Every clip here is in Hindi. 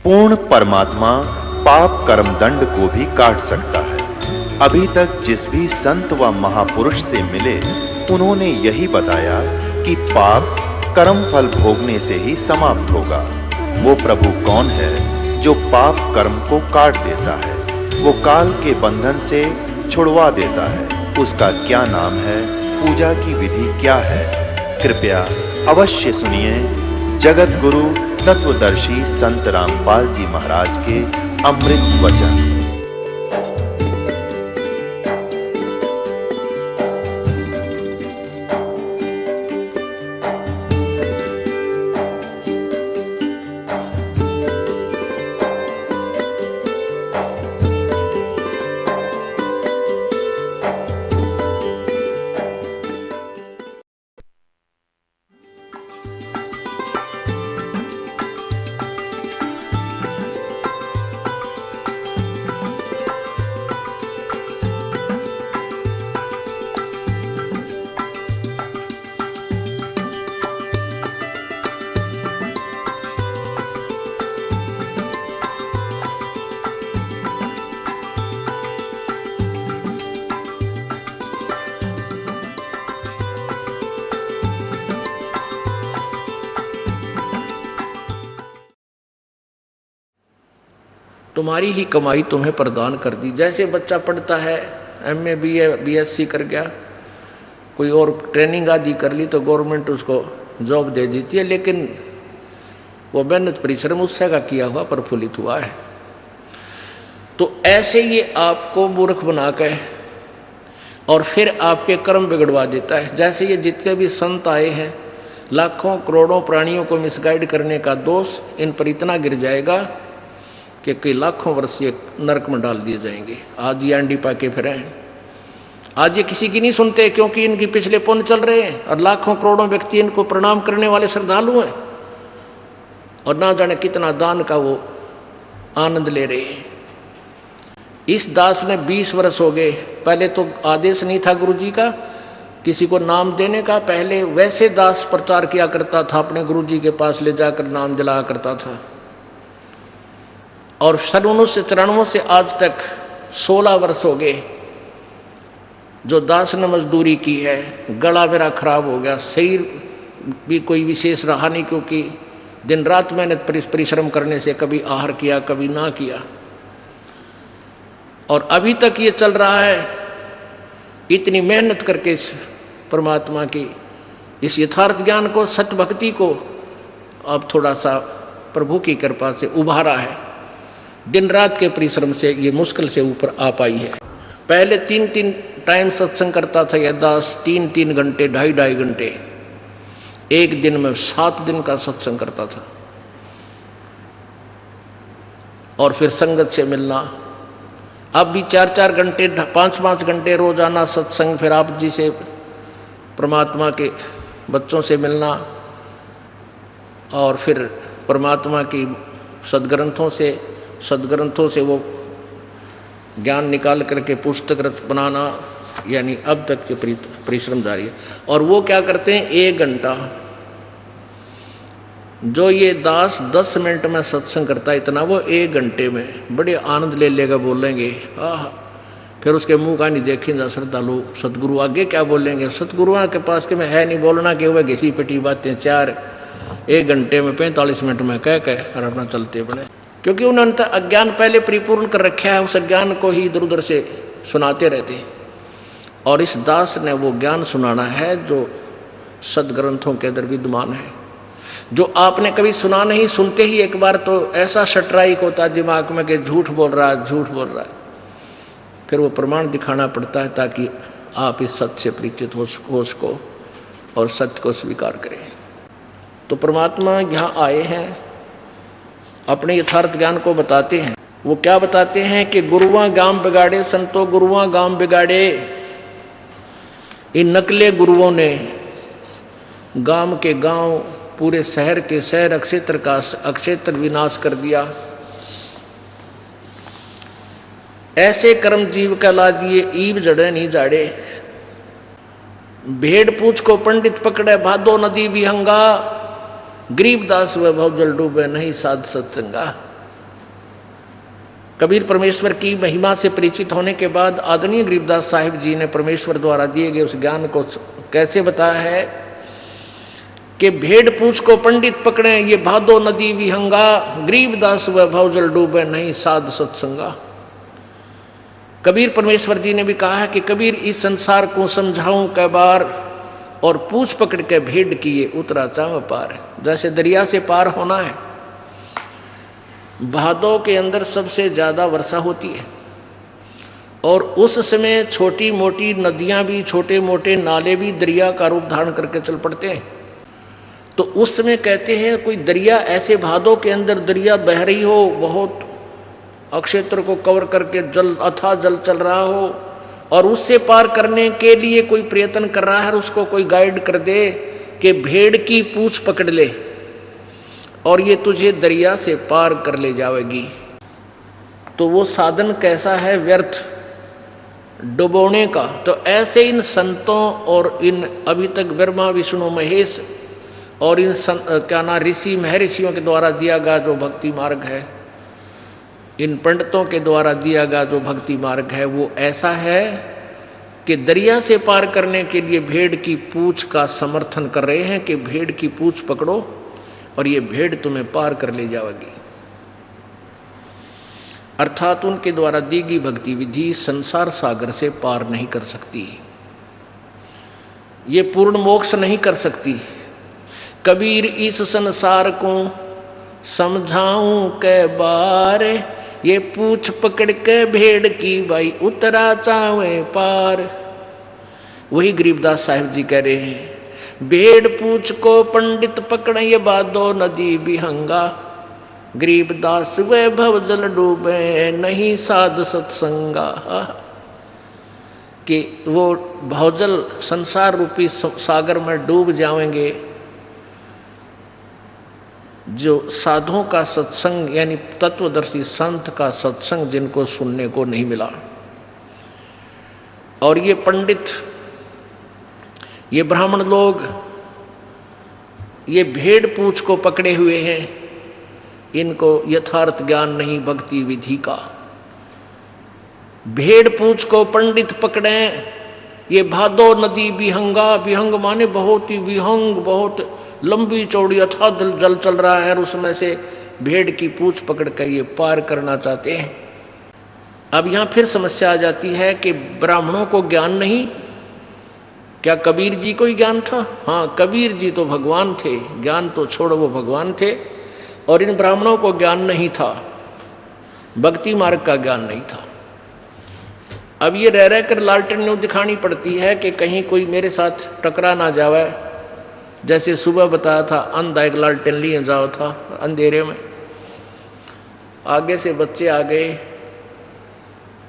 पूर्ण परमात्मा पाप कर्म दंड को भी काट सकता है। अभी तक जिस भी संत व महापुरुष से मिले, उन्होंने यही बताया कि पाप कर्म फल भोगने से ही समाप्त होगा। वो प्रभु कौन है जो पाप कर्म को काट देता है, वो काल के बंधन से छुड़वा देता है। उसका क्या नाम है, पूजा की विधि क्या है? कृपया अवश्य सुनिए जगत गुरु तत्वदर्शी संत रामपाल जी महाराज के अमृत वचन। तुम्हारी ही कमाई तुम्हें प्रदान कर दी। जैसे बच्चा पढ़ता है, एमए बीए बीएससी कर गया, कोई और ट्रेनिंग आदि कर ली तो गवर्नमेंट उसको जॉब दे देती है, लेकिन वो मेहनत परिश्रम उससे का किया हुआ प्रफुल्लित हुआ है। तो ऐसे ये आपको मूर्ख बना के और फिर आपके कर्म बिगड़वा देता है। जैसे ये जितने भी संत आए हैं, लाखों करोड़ों प्राणियों को मिसगाइड करने का दोष इन पर इतना गिर जाएगा कि कई लाखों वर्ष ये नरक में डाल दिए जाएंगे। आज ये अंडी पाके फिरे हैं, आज ये किसी की नहीं सुनते क्योंकि इनके पिछले पुण्य चल रहे हैं और लाखों करोड़ों व्यक्ति इनको प्रणाम करने वाले श्रद्धालु हैं और ना जाने कितना दान का वो आनंद ले रहे हैं। इस दास ने 20 वर्ष हो गए, पहले तो आदेश नहीं था गुरु जी का किसी को नाम देने का। पहले वैसे दास प्रचार किया करता था, अपने गुरु जी के पास ले जाकर नाम दिलाया करता था। और सन 1994 से आज तक 16 वर्ष हो गए जो दास ने मजदूरी की है। गला मेरा खराब हो गया, शरीर भी कोई विशेष रहा नहीं, क्योंकि दिन रात मेहनत परिश्रम करने से कभी आहार किया कभी ना किया, और अभी तक ये चल रहा है। इतनी मेहनत करके इस परमात्मा की इस यथार्थ ज्ञान को, सत्य भक्ति को अब थोड़ा सा प्रभु की कृपा से उभारा है। दिन रात के परिश्रम से ये मुश्किल से ऊपर आ पाई है। पहले 3-3 टाइम सत्संग करता था यह दास, 3-3 घंटे 2.5 घंटे, एक दिन में 7 दिन का सत्संग करता था। और फिर संगत से मिलना, अब भी 4-4 घंटे 5-5 घंटे रोजाना सत्संग, फिर आप जी से परमात्मा के बच्चों से मिलना, और फिर परमात्मा की सदग्रंथों से वो ज्ञान निकाल करके पुस्तक बनाना, यानी अब तक के परिश्रम जारी है। और वो क्या करते हैं, 1 घंटा जो ये दास 10 मिनट में सत्संग करता है, इतना वो 1 घंटे में बड़े आनंद ले लेगा बोलेंगे। फिर उसके मुंह का नहीं देखेंगे श्रद्धालु, सतगुरु आगे क्या बोलेंगे। सतगुरुओं के पास के में है नहीं बोलना कि वह घिसी पिटी बातें 1 घंटे में 45 मिनट में कह और अपना चलते बने, क्योंकि उन्होंने अज्ञान पहले परिपूर्ण कर रखा है। उस अज्ञान को ही इधर उधर से सुनाते रहते हैं। और इस दास ने वो ज्ञान सुनाना है जो सदग्रंथों के अंदर विद्यमान है, जो आपने कभी सुना नहीं। सुनते ही एक बार तो ऐसा स्ट्राइक होता है दिमाग में कि झूठ बोल रहा है। फिर वो प्रमाण दिखाना पड़ता है ताकि आप इस सत्य से परिचित हो सको और सत्य को स्वीकार करें। तो परमात्मा यहाँ आए हैं, अपने यथार्थ ज्ञान को बताते हैं। वो क्या बताते हैं कि गुरुआ गांव बिगाड़े संतो गुरुआ गांव बिगाड़े। इन नकले गुरुओं ने गांव के गांव, पूरे शहर के शहर, अक्षेत्र का अक्षेत्र विनाश कर दिया। ऐसे कर्म जीव कहला दिए, ईब जड़े नहीं जाड़े। भेड़ पूछ को पंडित पकड़े, भादो नदी विहंगा। गरीबदास वैभव जल डूबे, नहीं साध सत्संगा। कबीर परमेश्वर की महिमा से परिचित होने के बाद आदरणीय गरीबदास साहिब जी ने परमेश्वर द्वारा दिए गए उस ज्ञान को कैसे बताया है कि भेड़ पूछ को पंडित पकड़े, ये भादो नदी विहंगा, गरीबदास व भवजल डूबे नहीं साध सत्संगा। कबीर परमेश्वर जी ने भी कहा है कि कबीर इस संसार को समझाऊं कै बार, और पूछ पकड़ के भेड़ किए उतरा चाव पार। जैसे दरिया से पार होना है, भादों के अंदर सबसे ज़्यादा वर्षा होती है और उस समय छोटी मोटी नदियां भी, छोटे मोटे नाले भी दरिया का रूप धारण करके चल पड़ते हैं। तो उस समय कहते हैं कोई दरिया ऐसे भादों के अंदर दरिया बह रही हो, बहुत अक्षेत्र को कवर करके जल अथाह जल चल रहा हो और उससे पार करने के लिए कोई प्रयत्न कर रहा है, उसको कोई गाइड कर दे कि भेड़ की पूंछ पकड़ ले और ये तुझे दरिया से पार कर ले जाएगी। तो वो साधन कैसा है? व्यर्थ, डुबोने का। तो ऐसे इन संतों और इन अभी तक ब्रह्मा विष्णु महेश और इन क्या ना ऋषि महर्षियों के द्वारा दिया गया जो भक्ति मार्ग है, इन पंडितों के द्वारा दिया गया जो भक्ति मार्ग है, वो ऐसा है कि दरिया से पार करने के लिए भेड़ की पूंछ का समर्थन कर रहे हैं कि भेड़ की पूंछ पकड़ो और ये भेड़ तुम्हें पार कर ले जाएगी। अर्थात उनके द्वारा दी गई भक्ति विधि संसार सागर से पार नहीं कर सकती, ये पूर्ण मोक्ष नहीं कर सकती। कबीर इस संसार को समझाऊं कै बार, ये पूछ पकड़ के भेड़ की भाई उतरा चावे पार। वही गरीबदास साहिब जी कह रहे हैं, भेड़ पूछ को पंडित पकड़े, ये भादो नदी विहंगा, गरीबदास वे भवजल डूबे नहीं साध सत्संगा। कि वो भवजल संसार रूपी सागर में डूब जाएंगे जो साधुओं का सत्संग यानी तत्वदर्शी संत का सत्संग जिनको सुनने को नहीं मिला। और ये पंडित, ये ब्राह्मण लोग, ये भेड़ पूंछ को पकड़े हुए हैं, इनको यथार्थ ज्ञान नहीं भक्ति विधि का। भेड़ पूंछ को पंडित पकड़े, ये भादो नदी विहंगा, विहंग माने बहुत ही विहंग, बहुत लंबी चौड़ी अथाह जल चल रहा है और उसमें से भेड़ की पूंछ पकड़ कर ये पार करना चाहते हैं। अब यहाँ फिर समस्या आ जाती है कि ब्राह्मणों को ज्ञान नहीं, क्या कबीर जी को ही ज्ञान था? हाँ, कबीर जी तो भगवान थे, ज्ञान तो छोड़ो वो भगवान थे, और इन ब्राह्मणों को ज्ञान नहीं था, भक्ति मार्ग का ज्ञान नहीं था। अब ये रह रह कर लालटेन दिखानी पड़ती है कि कहीं कोई मेरे साथ टकरा ना जावे। जैसे सुबह बताया था, अंधा एक लालटेन लिए जाओ था अंधेरे में, आगे से बच्चे आ गए,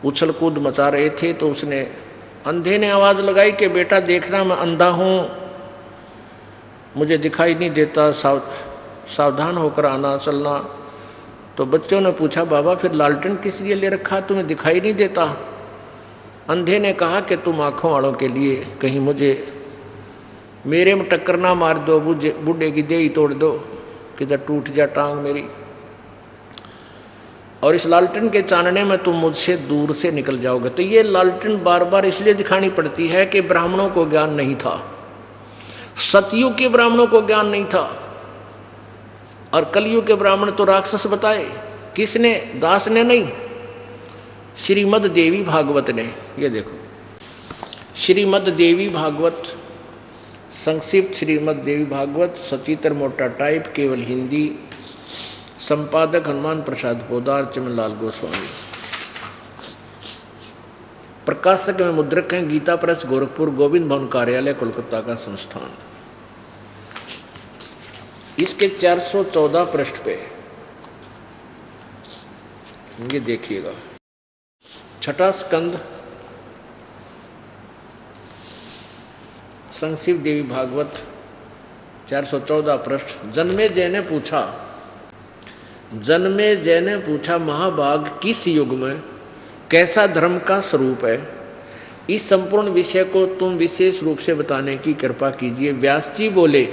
उछल कूद मचा रहे थे, तो उसने अंधे ने आवाज़ लगाई कि बेटा देखना मैं अंधा हूँ, मुझे दिखाई नहीं देता, सावधान होकर आना चलना। तो बच्चों ने पूछा, बाबा फिर लालटेन किस लिए ले रखा, तुम्हें दिखाई नहीं देता? अंधे ने कहा कि तुम आँखों वालों के लिए, कहीं मुझे मेरे में टक्कर ना मार दो, बूढ़े की देही तोड़ दो, किधर टूट जा टांग मेरी, और इस लालटेन के चानने में तुम मुझसे दूर से निकल जाओगे। तो ये लालटेन बार बार इसलिए दिखानी पड़ती है कि ब्राह्मणों को ज्ञान नहीं था, सतयुग के ब्राह्मणों को ज्ञान नहीं था, और कलयुग के ब्राह्मण तो राक्षस बताए। किसने? दास ने नहीं, श्रीमद देवी भागवत ने। ये देखो श्रीमद देवी भागवत, संक्षिप्त श्रीमद देवी भागवत, सचित्र मोटा टाइप, केवल हिंदी, संपादक हनुमान प्रसाद पोदार, चमनलाल गोस्वामी, प्रकाशक में मुद्रक हैं गीता प्रेस, गोरखपुर, गोविंद भवन कार्यालय, कोलकाता का संस्थान। इसके 414 पृष्ठ पे ये देखिएगा, छठा स्कंद, संक्षिप्त देवी भागवत, 414 पृष्ठ। जन्मेजय ने पूछा, महाभाग किस युग में कैसा धर्म का स्वरूप है? इस संपूर्ण विषय को तुम विशेष रूप से बताने की कृपा कीजिए। व्यास जी बोले,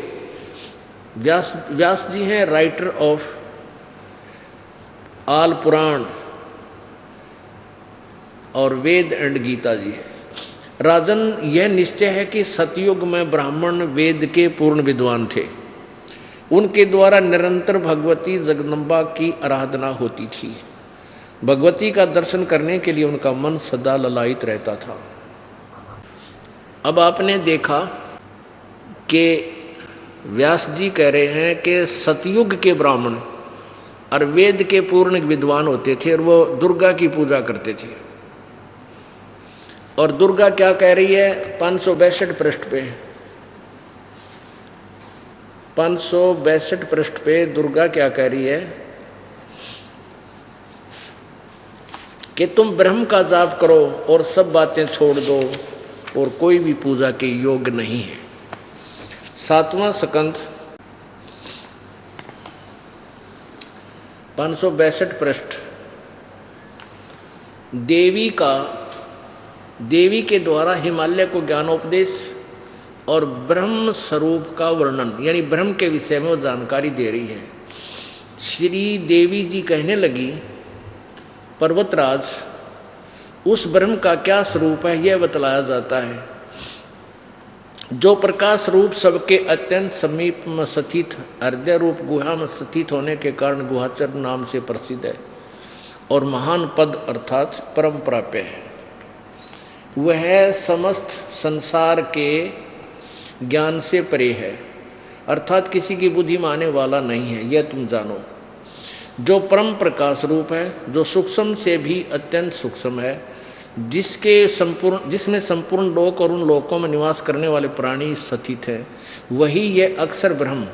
व्यास जी हैं राइटर ऑफ ऑल पुराण, और वेद एंड गीता जी। राजन, यह निश्चय है कि सतयुग में ब्राह्मण वेद के पूर्ण विद्वान थे। उनके द्वारा निरंतर भगवती जगदम्बा की आराधना होती थी। भगवती का दर्शन करने के लिए उनका मन सदा ललायित रहता था। अब आपने देखा कि व्यास जी कह रहे हैं कि सतयुग के ब्राह्मण और वेद के पूर्ण विद्वान होते थे और वो दुर्गा की पूजा करते थे। और दुर्गा क्या कह रही है 562 पृष्ठ पे, 562 पृष्ठ पे दुर्गा क्या कह रही है कि तुम ब्रह्म का जाप करो और सब बातें छोड़ दो और कोई भी पूजा के योग्य नहीं है। 7वां स्कंध 562 पृष्ठ। देवी के द्वारा हिमालय को ज्ञानोपदेश और ब्रह्म स्वरूप का वर्णन, यानी ब्रह्म के विषय में वो जानकारी दे रही है। श्री देवी जी कहने लगी, पर्वतराज, उस ब्रह्म का क्या स्वरूप है यह बतलाया जाता है, जो प्रकाश रूप सबके अत्यंत समीप में स्थित हृदय रूप गुहा में स्थित होने के कारण गुहाचर नाम से प्रसिद्ध है और महान पद अर्थात परम प्राप्य है। वह समस्त संसार के ज्ञान से परे है, अर्थात किसी की बुद्धि माने वाला नहीं है, यह तुम जानो। जो परम प्रकाश रूप है, जो सूक्ष्म से भी अत्यंत सूक्ष्म है, जिसमें संपूर्ण लोक और उन लोकों में निवास करने वाले प्राणी स्थित है, वही यह अक्षर ब्रह्म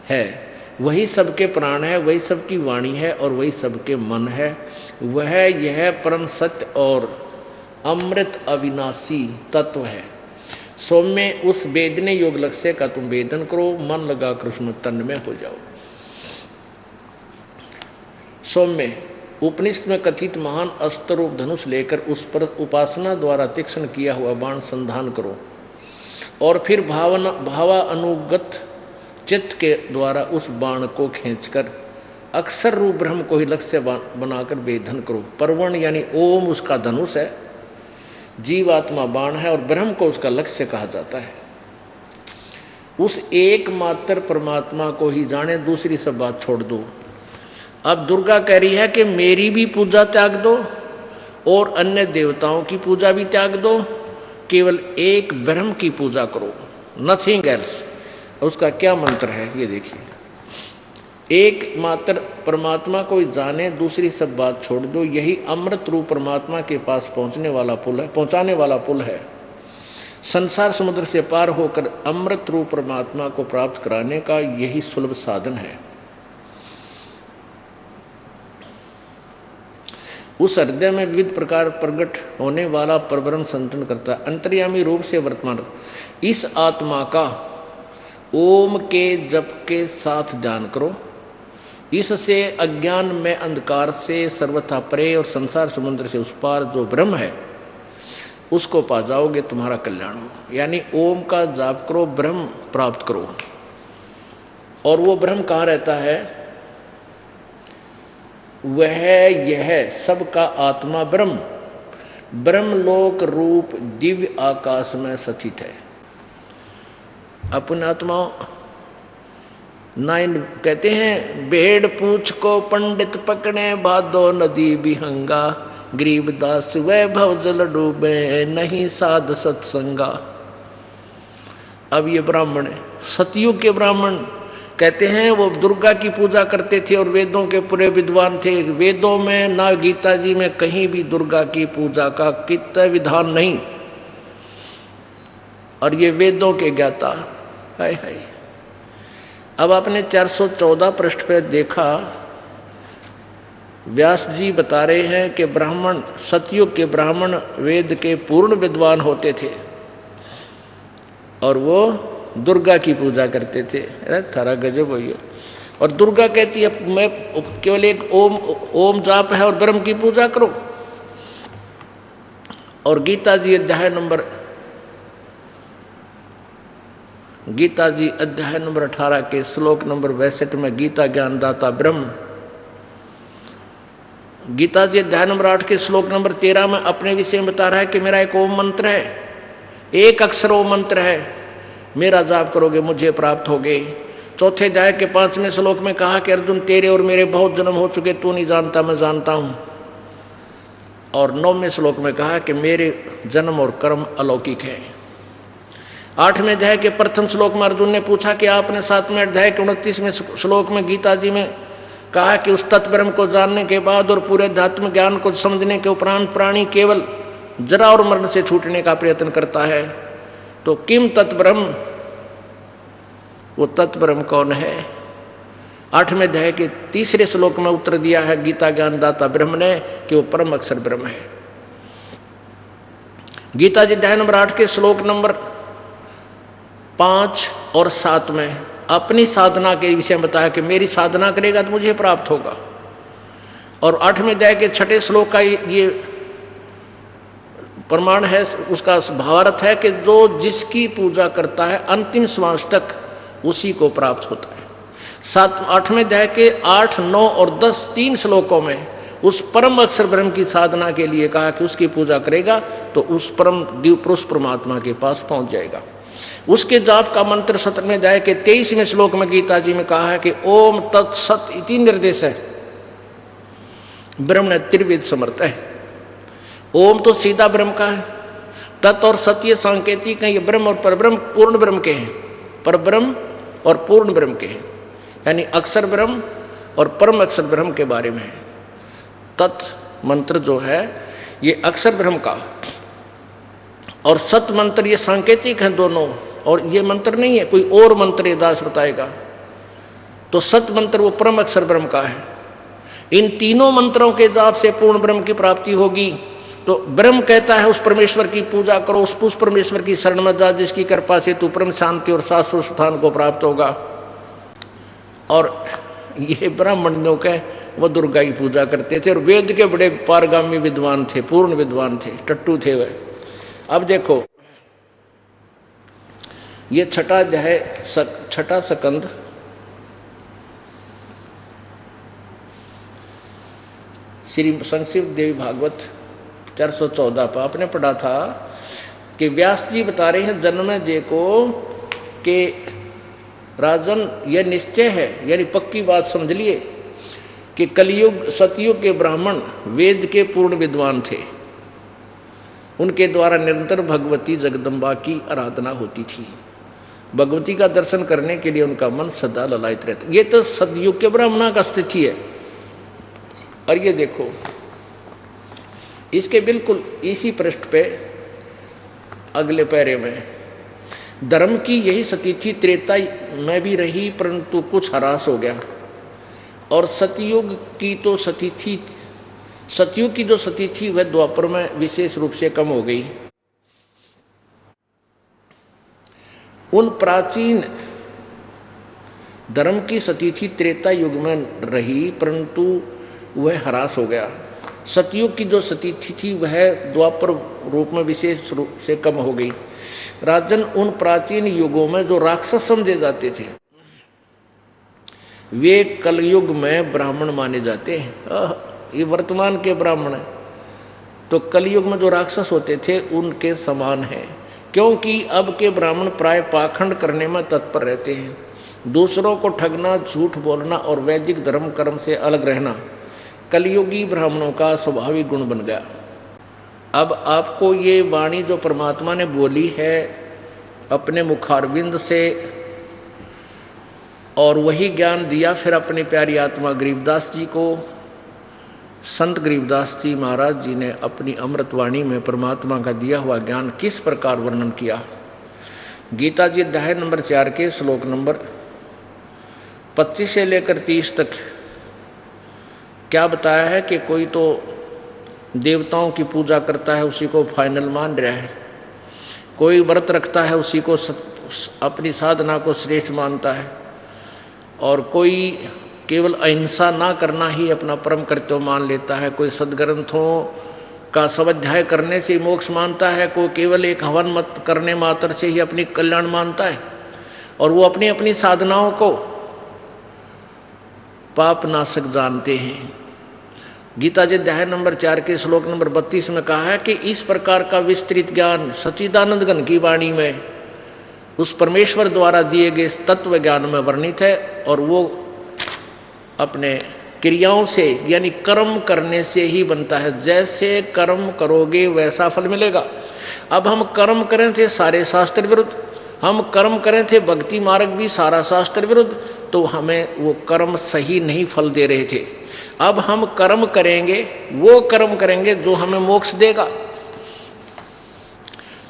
है। वही सबके प्राण है, वही सबकी वाणी है और वही सबके मन है। वह यह परम सत्य और अमृत अविनाशी तत्व है। सौम्य, उस वेदने योग लक्ष्य का तुम वेदन करो, मन लगाकर उसमें तन्मय हो जाओ। सौम्य, उपनिषद में कथित महान अस्त्र रूप धनुष लेकर उस पर उपासना द्वारा तीक्ष्ण किया हुआ बाण संधान करो और फिर भावानुगत चित्त के द्वारा उस बाण को खींचकर अक्षर रूप ब्रह्म को ही लक्ष्य बनाकर वेधन करो। परवण यानी ओम उसका धनुष है, जीवात्मा बाण है और ब्रह्म को उसका लक्ष्य कहा जाता है। उस एकमात्र परमात्मा को ही जाने, दूसरी सब बात छोड़ दो। अब दुर्गा कह रही है कि मेरी भी पूजा त्याग दो और अन्य देवताओं की पूजा भी त्याग दो, केवल एक ब्रह्म की पूजा करो, नथिंग एल्स। उसका क्या मंत्र है ये देखिए, एकमात्र परमात्मा को जाने, दूसरी सब बात छोड़ दो। यही अमृत रूप परमात्मा के पास पहुंचाने वाला पुल है। संसार समुद्र से पार होकर अमृत रूप परमात्मा को प्राप्त कराने का यही सुलभ साधन है। उस हृदय में विविध प्रकार प्रकट होने वाला परब्रह्म संतन करता है, अंतर्यामी रूप से वर्तमान। इस आत्मा का ओम के जप के साथ ध्यान करो। इससे अज्ञान में अंधकार से सर्वथा परे और संसार समुद्र से उस पार जो ब्रह्म है उसको पा जाओगे, तुम्हारा कल्याण हो। यानी ओम का जाप करो, ब्रह्म प्राप्त करो। और वो ब्रह्म कहाँ रहता है? वह यह सबका आत्मा ब्रह्म ब्रह्मलोक रूप दिव्य आकाश में स्थित है। अपन आत्मा 9 कहते हैं, भेड़ पूछ को पंडित पकड़े, भादो नदी बिहंगा, गरीबदास वैभव जल डूबे, नहीं साध सत्संगा। अब ये ब्राह्मण है, सतयुग के ब्राह्मण कहते हैं, वो दुर्गा की पूजा करते थे और वेदों के पूरे विद्वान थे। वेदों में ना गीता जी में कहीं भी दुर्गा की पूजा का कितना विधान नहीं, और ये वेदों के ज्ञाता। हाय हाय। अब आपने 414 पृष्ठ पे देखा, व्यास जी बता रहे हैं कि ब्राह्मण, सतयुग के ब्राह्मण वेद के पूर्ण विद्वान होते थे और वो दुर्गा की पूजा करते थे। अरे थारा गजब हो गया। और दुर्गा कहती है मैं केवल एक ओम जाप है और ब्रह्म की पूजा करो। और गीता जी अध्याय नंबर 18 के श्लोक नंबर 62 में गीता ज्ञानदाता ब्रह्म गीता जी अध्याय नंबर 8 के श्लोक नंबर 13 में अपने विषय में बता रहा है कि मेरा एक ओम मंत्र है, एक अक्षर ओम मंत्र है, मेरा जाप करोगे मुझे प्राप्त होगे। चौथे अध्याय के 5वें श्लोक में कहा कि अर्जुन तेरे और मेरे बहुत जन्म हो चुके, तू नहीं जानता मैं जानता हूँ। और 9वें श्लोक में कहा कि मेरे जन्म और कर्म अलौकिक है। 8वें अध्याय के प्रथम श्लोक में अर्जुन ने पूछा कि आपने 7वें अध्याय के 29वें श्लोक में गीता जी में कहा कि उस तत्ब्रह्म को जानने के बाद और पूरे अध्यात्म ज्ञान को समझने के उपरांत प्राणी केवल जरा और मरण से छूटने का प्रयत्न करता है, तो किम तत्ब्रह्म, वो तत्ब्रह्म कौन है? 8वें अध्याय के 3रे श्लोक में उत्तर दिया है गीता ज्ञानदाता ब्रह्म ने कि वो परम अक्षर ब्रह्म है। गीता जी अध्याय नंबर 8 के श्लोक नंबर 5 और 7 में अपनी साधना के विषय में बताया कि मेरी साधना करेगा तो मुझे प्राप्त होगा। और 8वें अध्याय के 6ठे श्लोक का ये प्रमाण है, उसका भावार्थ है कि जो जिसकी पूजा करता है अंतिम श्वास तक उसी को प्राप्त होता है। 8वें अध्याय के 8, 9 और 10 3 श्लोकों में उस परम अक्षर ब्रह्म की साधना के लिए कहा कि उसकी पूजा करेगा तो उस परम दिव्य पुरुष परमात्मा के पास पहुंच जाएगा। उसके जाप का मंत्र 17वें अध्याय के 23वें श्लोक में गीता जी में कहा है कि ओम तत्सत इति निर्देश है, ब्रह्म ने त्रिविध समर्थ है। ओम तो सीधा ब्रह्म का है, तत् और सत्य सांकेतिक है, ये ब्रह्म और परब्रह्म पूर्ण ब्रह्म के हैं, परब्रह्म और पूर्ण ब्रह्म के हैं, यानी अक्षर ब्रह्म और परम अक्षर ब्रह्म के बारे में है। तत् मंत्र जो है ये अक्षर ब्रह्म का और सत मंत्र ये सांकेतिक हैं दोनों, और ये मंत्र नहीं है कोई और मंत्र ये दास बताएगा। तो सत मंत्र वो परम अक्षर ब्रह्म का है। इन तीनों मंत्रों के जाप से पूर्ण ब्रह्म की प्राप्ति होगी। तो ब्रह्म कहता है उस परमेश्वर की पूजा करो, उस परमेश्वर की शरण में जा जिसकी कृपा से तू परम शांति और शाश्वत स्थान को प्राप्त होगा। और ये ब्राह्मणों के वो दुर्गा की पूजा करते थे और वेद के बड़े पारगामी विद्वान थे, पूर्ण विद्वान थे, टट्टू थे वह। अब देखो ये 6ठा अध्याय 6ठा स्कंद श्री संक्षिप्त देवी भागवत 414 पर आपने पढ़ा था कि व्यास जी बता रहे हैं जन्मेजय को कि राजन यह निश्चय है, यानी पक्की बात समझ लिए कि कलयुग सतयुग के ब्राह्मण वेद के पूर्ण विद्वान थे, उनके द्वारा निरंतर भगवती जगदम्बा की आराधना होती थी। भगवती का दर्शन करने के लिए उनका मन सदा ललायित रहता। ये तो सतयुग के ब्राह्मणों का स्थिति है। और ये देखो इसके बिल्कुल इसी पृष्ठ पे अगले पैरे में धर्म की यही स्थिति त्रेता में भी रही परंतु कुछ ह्रास हो गया, और सतयुग की तो स्थिति, सतयुग की जो स्थिति थी वह द्वापर में विशेष रूप से कम हो गई। उन प्राचीन धर्म की स्थिति त्रेता युग में रही परंतु वह ह्रास हो गया। सतयुग की जो स्थिति थी वह द्वापर रूप में विशेष रूप से कम हो गई। राजन उन प्राचीन युगों में जो राक्षस समझे जाते थे वे कलयुग में ब्राह्मण माने जाते हैं। ये वर्तमान के ब्राह्मण हैं तो कलयुग में जो राक्षस होते थे उनके समान हैं, क्योंकि अब के ब्राह्मण प्राय पाखंड करने में तत्पर रहते हैं। दूसरों को ठगना, झूठ बोलना और वैदिक धर्म कर्म से अलग रहना कलयुगी ब्राह्मणों का स्वाभाविक गुण बन गया। अब आपको ये वाणी जो परमात्मा ने बोली है अपने मुखारविंद से और वही ज्ञान दिया फिर अपनी प्यारी आत्मा गरीबदास जी को, संत गरीबदास जी महाराज जी ने अपनी अमृतवाणी में परमात्मा का दिया हुआ ज्ञान किस प्रकार वर्णन किया। गीता जी अध्याय नंबर 4 के श्लोक नंबर 25 से लेकर 30 तक क्या बताया है कि कोई तो देवताओं की पूजा करता है उसी को फाइनल मान रहा है, कोई व्रत रखता है उसी को अपनी साधना को श्रेष्ठ मानता है, और कोई केवल अहिंसा ना करना ही अपना परम कर्तव्य मान लेता है, कोई सदग्रंथों का स्वाध्याय करने से मोक्ष मानता है, कोई केवल एक हवन मत करने मात्र से ही अपनी कल्याण मानता है, और वो अपनी अपनी साधनाओं को पाप नाशक जानते हैं। गीता जी अध्याय नंबर 4 के श्लोक नंबर 32 में कहा है कि इस प्रकार का विस्तृत ज्ञान सच्चिदानंद घन की वाणी में उस परमेश्वर द्वारा दिए गए तत्व ज्ञान में वर्णित है, और वो अपने क्रियाओं से यानी कर्म करने से ही बनता है। जैसे कर्म करोगे वैसा फल मिलेगा। अब हम कर्म करें थे सारे शास्त्र विरुद्ध, हम कर्म करें थे भक्ति मार्ग भी सारा शास्त्र विरुद्ध, तो हमें वो कर्म सही नहीं फल दे रहे थे। अब हम कर्म करेंगे, वो कर्म करेंगे जो हमें मोक्ष देगा।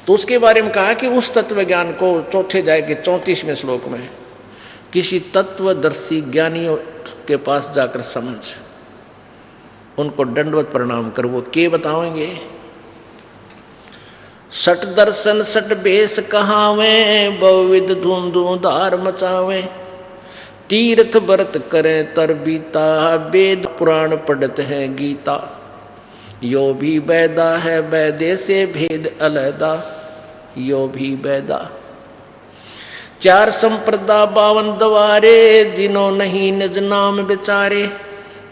तो उसके बारे में कहा कि उस तत्व ज्ञान को चौथे अध्याय के 34वें श्लोक में किसी तत्वदर्शी ज्ञानियों के पास जाकर समझ, उनको दंडवत प्रणाम कर, वो के बताएंगे। सट दर्शन सट बेस कहावे, बहुविध धुंधुधार मचावे, तीर्थ व्रत करें तर बीता, वेद पुराण पढ़त है गीता, यो भी बैदा है बैदे से भेद अलैदा, यो भी बैदा। 4 संप्रदा 52 द्वारे, जिन्हों नहीं निज नाम विचारे,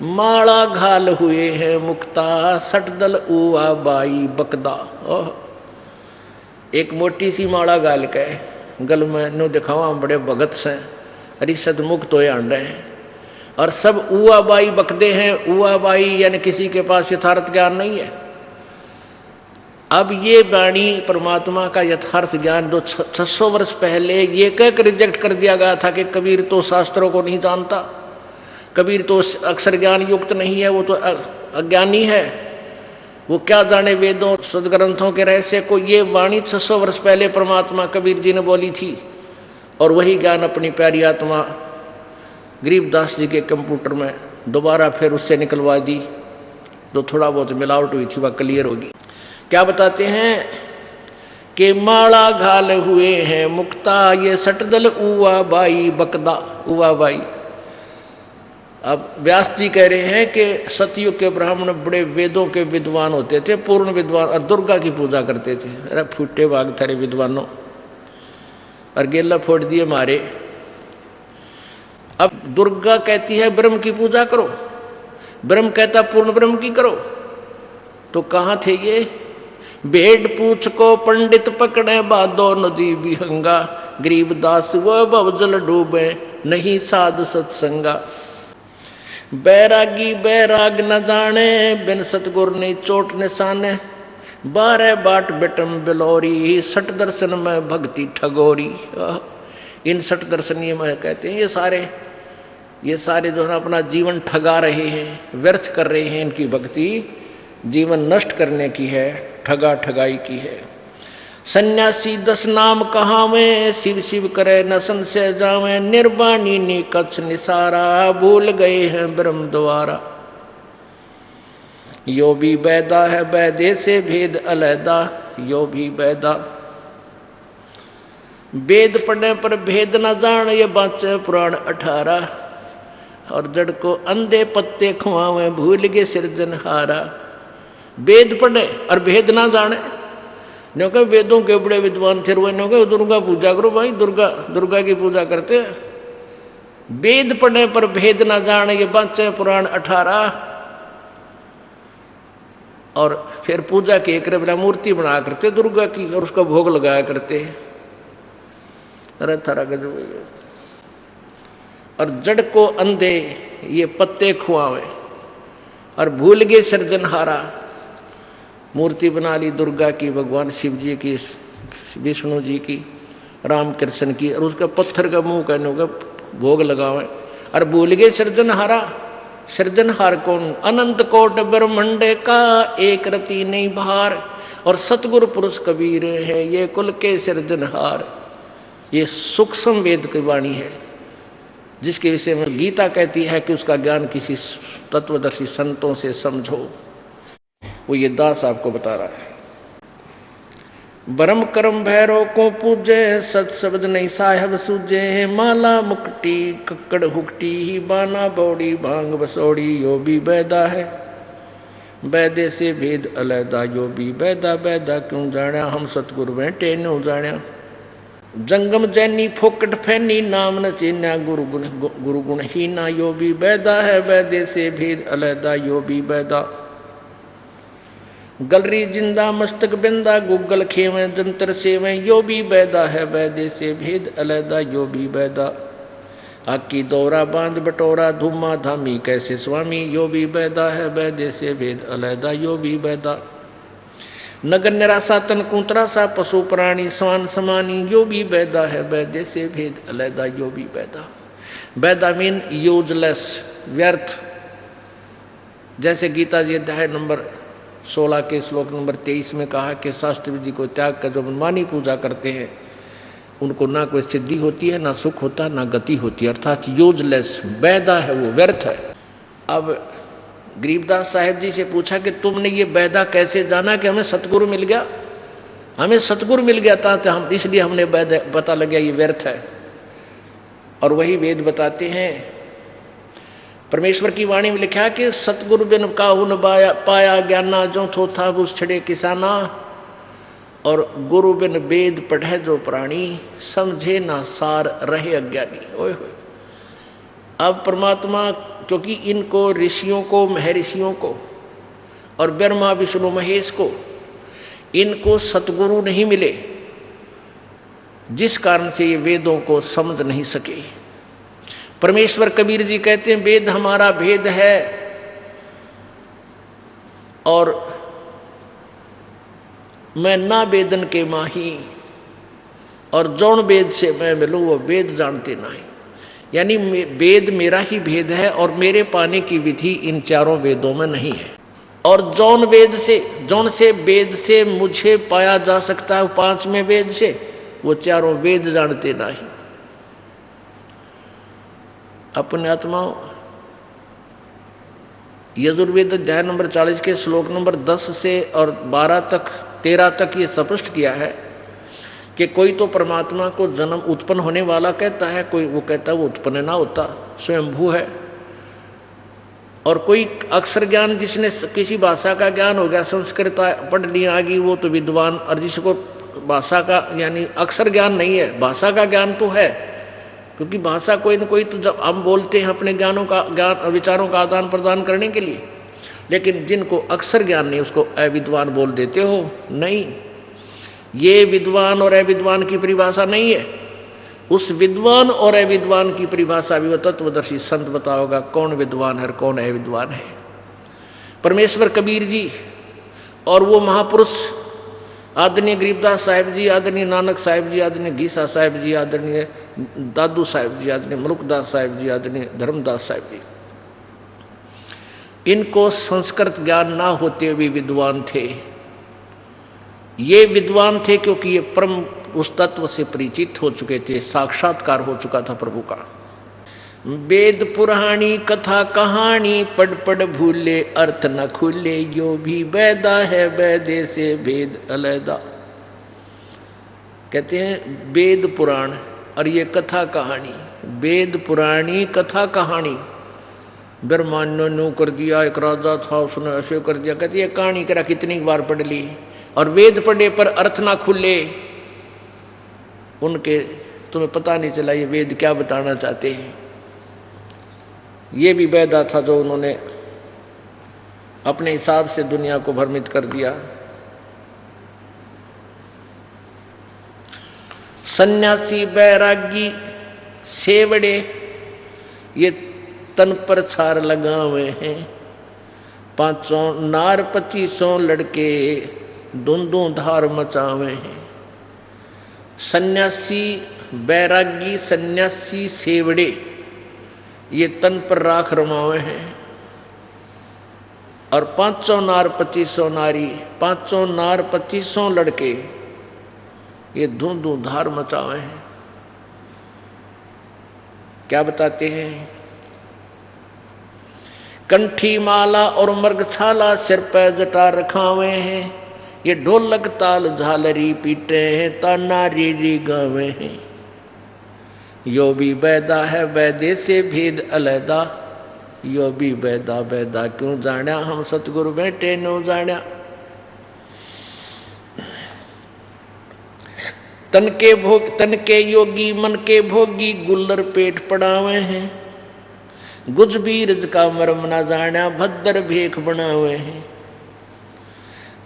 माला घाल हुए हैं मुक्ता, सट दल उआ बाई बकदा। ओह, एक मोटी सी माला गाल के गल में नो दिखावा बड़े भगत से अरिषद मुक्त होए आंडे हैं, और सब उआ बाई बकदे हैं। उआ बाई यानी किसी के पास यथार्थ ज्ञान नहीं है। अब ये वाणी परमात्मा का यथार्थ ज्ञान जो 600 वर्ष पहले ये कहकर रिजेक्ट कर दिया गया था कि कबीर तो शास्त्रों को नहीं जानता, कबीर तो अक्षर ज्ञान युक्त नहीं है, वो तो अज्ञानी है, वो क्या जाने वेदों सदग्रंथों के रहस्य को। ये वाणी 600 वर्ष पहले परमात्मा कबीर जी ने बोली थी, और वही ज्ञान अपनी प्यारी आत्मा गरीबदास जी के कंप्यूटर में दोबारा फिर उससे निकलवा दी। जो थोड़ा बहुत मिलावट हुई थी वह क्लियर होगी। क्या बताते हैं कि माला घाल हुए हैं मुक्ता, ये सटदल उवा बाई बकदा, उवा बाई। अब व्यास जी कह रहे हैं कि सतयुग के ब्राह्मण बड़े वेदों के विद्वान होते थे, पूर्ण विद्वान, और दुर्गा की पूजा करते थे। अरे फूटे भाग थारे विद्वानों, और गेला फोड़ दिए मारे। अब दुर्गा कहती है ब्रह्म की पूजा करो, ब्रह्म कहता पूर्ण ब्रह्म की करो। तो कहाँ थे ये? भेड़ पूछ को पंडित पकड़े, बादो नदी बिहंगा, गरीबदास वो भवजल डूबे, नहीं साध सत्संगा। बैरागी बैराग न जाने, बिन सतगुर ने चोट निशाने, 12 बाट बेटम बिलोरी, सट दर्शन में भक्ति ठगोरी। इन सट दर्शन ये मैं कहते हैं, ये सारे जो है अपना जीवन ठगा रहे हैं, व्यर्थ कर रहे हैं। इनकी भक्ति जीवन नष्ट करने की है, ठगा ठगाई की है। सन्यासी 10 नाम कहावे, शिव शिव करे न संशय जावे, निर्वाणी नि कच्छ निसारा, भूल गए हैं ब्रह्म द्वारा। यो भी बैदा है बैदे से भेद अलैदा, यो भी बैदा। वेद पढ़ने पर भेद न जान, ये बाँचे पुराण 18, और जड़ को अंधे पत्ते खुआवे, भूल गए सिरजनहारा। वेद पढ़े और भेद ना जाने, नो कहे वेदों के बड़े विद्वान थे, नो कहे दुर्गा पूजा करो भाई, दुर्गा की पूजा करते हैं। वेद पढ़ने पर भेद ना जाने, ये बाँचे पुराण 18, और फिर पूजा के एक बिना मूर्ति बना करते दुर्गा की, और उसका भोग लगाया करते। अरे थारा गजब। और जड़ को अंधे ये पत्ते खुआवे, और भूल गए सृजनहारा। मूर्ति बना ली दुर्गा की, भगवान शिव जी की, विष्णु जी की, राम कृष्ण की, और उसका पत्थर का मुंह कहने का भोग लगावे, और भूल गए सृजनहारा। सृजनहार कौन? अनंत कोट ब्रह्मंड का एक रति नहीं भार, और सतगुरु पुरुष कबीर है ये कुल के सृजनहार। ये सूक्ष्म वेद की वाणी है, जिसके विषय में गीता कहती है कि उसका ज्ञान किसी तत्वदर्शी संतों से समझो। वो ये दास आपको बता रहा है। ब्रह्म कर्म भैरव को पूजे, सत शब्द नहीं साहेब सूझे, माला मुक्टी कक्कड़ हुकटी ही, बाना बौड़ी भांग बसौड़ी, यो भी बैदा है बैदे से भेद अलैदा, यो भी बैदा बैदा क्यों जाण्या, हम सतगुरु बैठे न्यू जाण्या। जंगम जैनी फोकट फैनी नाम न चीन्या गुरु गुण ही ना यो भी बैदा है वैदे से भेद अलैदा यो भी बैदा। गलरी जिंदा मस्तक बिंदा गुगल खेवें जंतर सेवें यो भी बैदा है वैदे से भेद अलैदा यो भी बैदा। आकी दौरा बांध बटोरा धूमा धामी कैसे स्वामी यो भी बैदा है वैदे से भेद अलैदा यो भी बैदा। नगर निराशा तन कुंतरा सा पशु प्राणी स्वान समानी यो भी बैदा है वैदे से भेद अलैदा यो भी बैदा। बैदा मीन यूजलेस, व्यर्थ। जैसे गीता जी अध्याय नंबर 16 के श्लोक नंबर 23 में कहा कि शास्त्र विधि को त्याग कर जो मनमानी पूजा करते हैं उनको ना कोई सिद्धि होती है, ना सुख होता, ना गति होती है, अर्थात यूजलेस, बैदा है, वो व्यर्थ है। अब गरीबदास साहिब जी से पूछा कि तुमने ये बैदा कैसे जाना कि हमें सतगुरु मिल गया? हमें सतगुरु मिल गया था तो हम इसलिए हमने बैदा पता लग गया ये व्यर्थ है। और वही वेद बताते हैं, परमेश्वर की वाणी में लिखा कि सतगुरु बिन काहू न पाया ज्ञाना जो थो था घुस छड़े किसाना। और गुरु बिन वेद पढ़े जो प्राणी समझे ना सार रहे अज्ञानी। ओए होए। अब परमात्मा, क्योंकि इनको ऋषियों को, महर्षियों को और ब्रह्मा विष्णु महेश को इनको सतगुरु नहीं मिले, जिस कारण से ये वेदों को समझ नहीं सके। परमेश्वर कबीर जी कहते हैं वेद हमारा भेद है और मैं ना वेदन के माही, और जौन वेद से मैं मिलूँ वो वेद जानते नहीं। यानी वेद मेरा ही भेद है और मेरे पाने की विधि इन चारों वेदों में नहीं है। और जौन से वेद से मुझे पाया जा सकता है, 5वें वेद से, वो चारों वेद जानते नहीं। अपने आत्माओं, यजुर्वेद अध्याय नंबर 40 के श्लोक नंबर 10 से और 13 तक ये स्पष्ट किया है कि कोई तो परमात्मा को जन्म उत्पन्न होने वाला कहता है, कोई वो कहता है वो उत्पन्न ना होता, स्वयंभू है। और कोई अक्षर ज्ञान, जिसने किसी भाषा का ज्ञान हो गया, संस्कृत पढ़ लिया आ गई, वो तो विद्वान। और जिसको भाषा का यानी अक्षर ज्ञान नहीं है, भाषा का ज्ञान तो है, क्योंकि भाषा कोई न कोई तो जब हम बोलते हैं अपने ज्ञान विचारों का आदान प्रदान करने के लिए, लेकिन जिनको अक्षर ज्ञान नहीं उसको अविद्वान बोल देते हो। नहीं, ये विद्वान और अविद्वान की परिभाषा नहीं है। उस विद्वान और अविद्वान की परिभाषा भी वो तत्वदर्शी संत बता होगा कौन विद्वान है और कौन अविद्वान है। परमेश्वर कबीर जी और वो महापुरुष आदरणीय गरीबदास साहिब जी, आदरणीय नानक साहिब जी, आदरणीय घीसा साहिब जी, आदरणीय दादू साहिब जी, आदरणीय मलुकदास साहिब जी, आदरणीय धर्मदास साहिब जी, इनको संस्कृत ज्ञान ना होते हुए विद्वान थे। ये विद्वान थे क्योंकि ये परम उस तत्व से परिचित हो चुके थे, साक्षात्कार हो चुका था प्रभु का। वेद पुराणी कथा कहानी पढ़ पढ़ भूले अर्थ न खुले, यो भी बैदा है वैदे से भेद अलैदा। कहते हैं वेद पुराण और ये कथा कहानी, वेद पुराणी कथा कहानी। ब्रह्मांड ने कर दिया, एक राजा था उसने ऐसे कर दिया। कहती है कहानी करा कितनी बार पढ़ ली, और वेद पढ़े पर अर्थ ना खुले, उनके तुम्हें पता नहीं चला ये वेद क्या बताना चाहते हैं। ये भी बैदा था जो उन्होंने अपने हिसाब से दुनिया को भ्रमित कर दिया। सन्यासी बैरागी सेवड़े ये तन पर छार लगावे हैं, 500 नार 2500 लड़के दोंदों धार मचावे हैं। सन्यासी बैरागी सन्यासी सेवड़े ये तन पर राख रमावे हैं, और 500 नार 2500 नारी, 500 नार 2500 लड़के ये धूं धार मचावे हैं। क्या बताते हैं? कंठी माला और मृगछाला सिर पर जटा रखावे हैं, ये ढोलक ताल झालरी पीटे हैं, ताना रीरी गावे हैं। यो भी बैदा है वैदे से भेद अलैदा, यो भी बैदा बैदा क्यों जाण्या, हम सतगुरु बैठे नो जाण्या। तन के योगी मन के भोगी गुल्लर पेट पड़ावे हैं। गुज बीरज का मर्म न जाना भद्दर भेख बनावे हैं।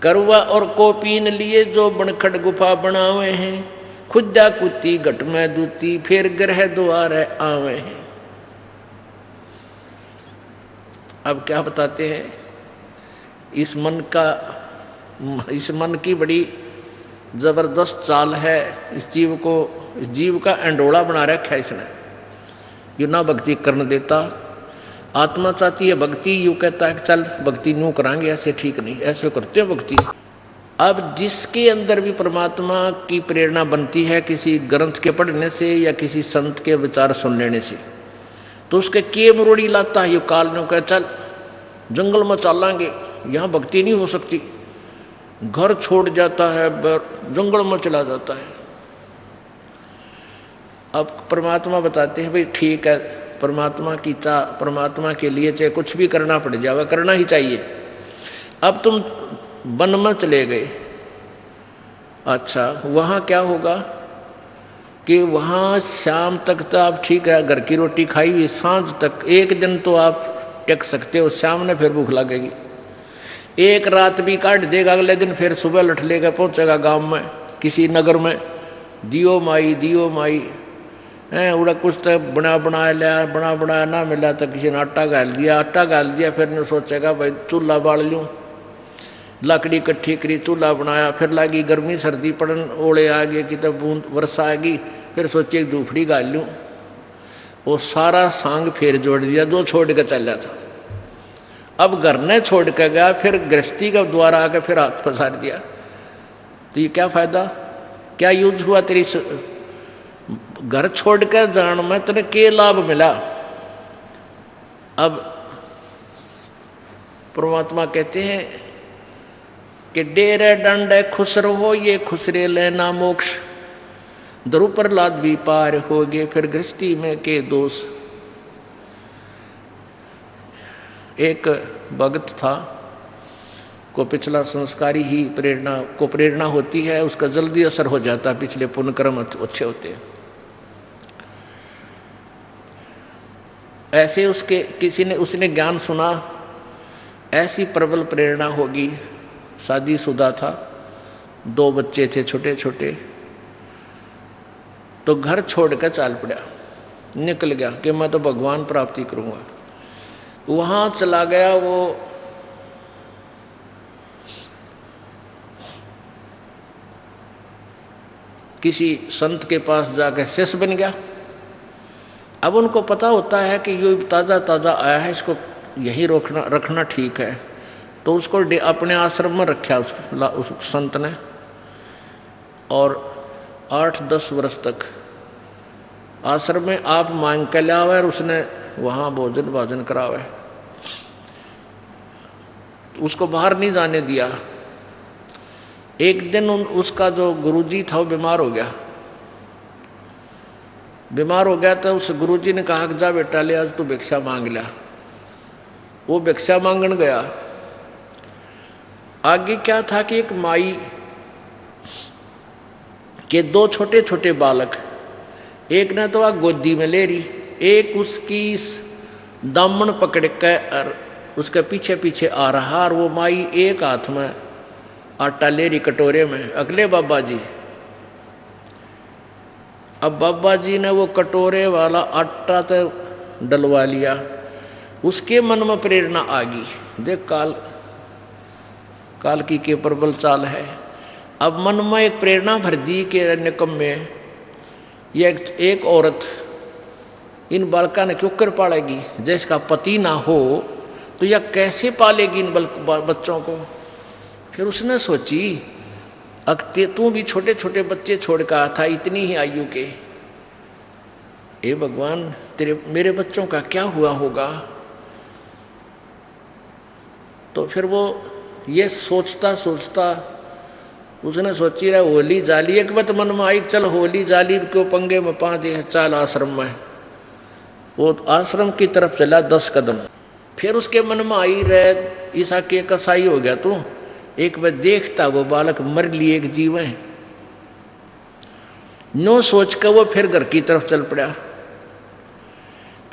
करवा और कोपीन लिए जो बनखड़ गुफा बनावे हैं। खुदा कुत्ती घट में दूती फिर ग्रह द्वार आवे हैं। अब क्या बताते हैं, इस मन की बड़ी जबरदस्त चाल है। इस जीव का अंडोला बना रखा है इसने। यू ना भक्ति करने देता। आत्मा चाहती है भक्ति, यूँ कहता है कि चल भक्ति यूँ कराएंगे, ऐसे ठीक नहीं, ऐसे करते हो भक्ति। अब जिसके अंदर भी परमात्मा की प्रेरणा बनती है किसी ग्रंथ के पढ़ने से या किसी संत के विचार सुन लेने से, तो उसके के मरोड़ी लाता है। ये काल में कह चल जंगल में चलांगे, यहाँ भक्ति नहीं हो सकती। घर छोड़ जाता है, जंगल में चला जाता है। अब परमात्मा बताते हैं भाई ठीक है, परमात्मा के लिए चाहे कुछ भी करना पड़ जाए, करना ही चाहिए। अब तुम वन में चले गए, अच्छा वहाँ क्या होगा कि वहाँ शाम तक तो आप ठीक है घर की रोटी खाई हुई, सांझ तक एक दिन तो आप टेक सकते हो, शाम ने फिर भूख लगेगी। एक रात भी काट देगा, अगले दिन फिर सुबह लठ लेकर पहुँचेगा गांव में किसी नगर में, दियो माई हैं उड़ा कुछ तो बना ना मिला तो किसी ने आटा गाल दिया। फिर ने सोचेगा भाई चूल्हा बाल लूँ, लकड़ी इकट्ठी करी, चूल्हा बनाया। फिर लगी गर्मी सर्दी पड़न, ओले आ गए कि तब बूंद वर्षा आ गई। फिर सोचे दूफड़ी गाल लूँ, वो सारा सांग फिर जोड़ दिया जो छोड़ कर चला था। अब घर ने छोड़ कर गया, फिर गृहस्थी का द्वारा आकर फिर हाथ पसार दिया। तो ये क्या फायदा, क्या यूज हुआ तेरी घर छोड़ कर जान में तेरे के लाभ मिला। अब परमात्मा कहते हैं कि डेरे डंडे खुश रहो, ये खुसरे लेना मोक्ष। ध्रुव प्रहलाद भी पार हो गए, फिर गृहस्थी में के दोष। एक भगत था को पिछला संस्कारी ही प्रेरणा होती है, उसका जल्दी असर हो जाता है, पिछले पुण्य कर्म अच्छे होते हैं। ऐसे उसने ज्ञान सुना, ऐसी प्रबल प्रेरणा होगी। शादीशुदा था, 2 बच्चे थे छोटे छोटे, तो घर छोड़कर चाल पड़ा, निकल गया कि मैं तो भगवान प्राप्ति करूंगा। वहाँ चला गया, वो किसी संत के पास जाकर शिष्य बन गया। अब उनको पता होता है कि ये ताज़ा आया है, इसको यहीं रखना ठीक है। तो उसको अपने आश्रम में रखा उस संत ने, और 8-10 वर्ष तक आश्रम में आप मांग के लावे और उसने वहाँ भोजन करावे, उसको बाहर नहीं जाने दिया। एक दिन उसका जो गुरुजी था वो बीमार हो गया तो उस गुरुजी ने कहा कि जा बेटा ले आज तू भिक्षा मांग लिया। वो भिक्षा मांगन गया। आगे क्या था कि एक माई के 2 छोटे छोटे बालक, एक ने तो गोदी में ले रही, एक उसकी दामन पकड़ कर उसके पीछे पीछे आ रहा, और वो माई एक हाथ में आटा ले रही कटोरे में, अगले बाबा जी। अब बाबा जी ने वो कटोरे वाला आटा तो डलवा लिया, उसके मन में प्रेरणा आ गई, देख काल की के प्रबल चाल है। अब मन में एक प्रेरणा भर दी कि निकम्मे ये एक औरत इन बालका ने क्यों कर पालेगी, जिसका पति ना हो तो यह कैसे पालेगी इन बच्चों को। फिर उसने सोची अक्ते तू भी छोटे छोटे बच्चे छोड़ कर आया था, इतनी ही आयु के, ए भगवान मेरे बच्चों का क्या हुआ होगा। तो फिर वो ये सोचता उसने सोची रहा होली जाली, एक बात मन में आई, चल होली जाली क्यों पंगे में पा दे, चल आश्रम में। वो आश्रम की तरफ चला 10 कदम। फिर उसके मन में आई रहे ईसा के कसाई हो गया तू, एक बार देखता वो बालक मर लिए एक जीव है। नो सोच कर वो फिर घर की तरफ चल पड़ा।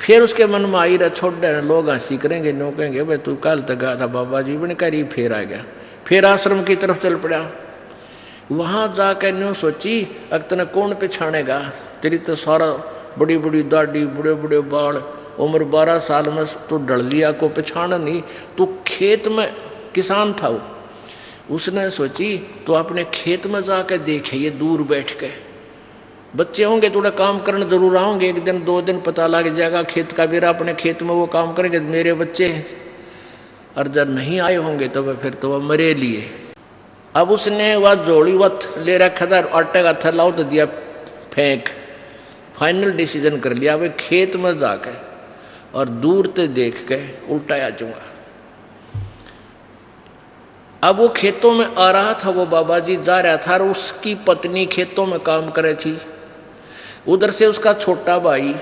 फिर उसके मन में आई रहा छोड़ दे, लोग हंसी करेंगे, नो कहेंगे भाई तू कल तक गया था बाबा जी बन कर, फिर आ गया। फिर आश्रम की तरफ चल पड़ा। वहाँ जाकर न्यू सोची अब तना कौन पछाड़ेगा, तेरी तो सारा बड़ी बड़ी दाढ़ी, बड़े बड़े बाल, उम्र 12 साल में तू डर लिया, को पछाड़ नहीं। तू खेत में किसान था वो। उसने सोची तो अपने खेत में जाकर देखे, ये दूर बैठ के बच्चे होंगे थोड़ा काम करने जरूर आओगे, 1 दिन 2 दिन पता लग जाएगा खेत का बेरा, अपने खेत में वो काम करेंगे मेरे बच्चे हैं। और जब नहीं आए होंगे तो वह फिर तो वह मरे लिए। अब उसने वह जोड़ी वत ले रखा था, आटे का थैला लाओ तो दिया फेंक। फाइनल डिसीजन कर लिया भाई खेत में जाकर और दूर से देख के उल्टा आ जाऊंगा। अब वो खेतों में आ रहा था, वो बाबा जी जा रहा था और उसकी पत्नी खेतों में काम करे थी। उधर से उसका छोटा भाई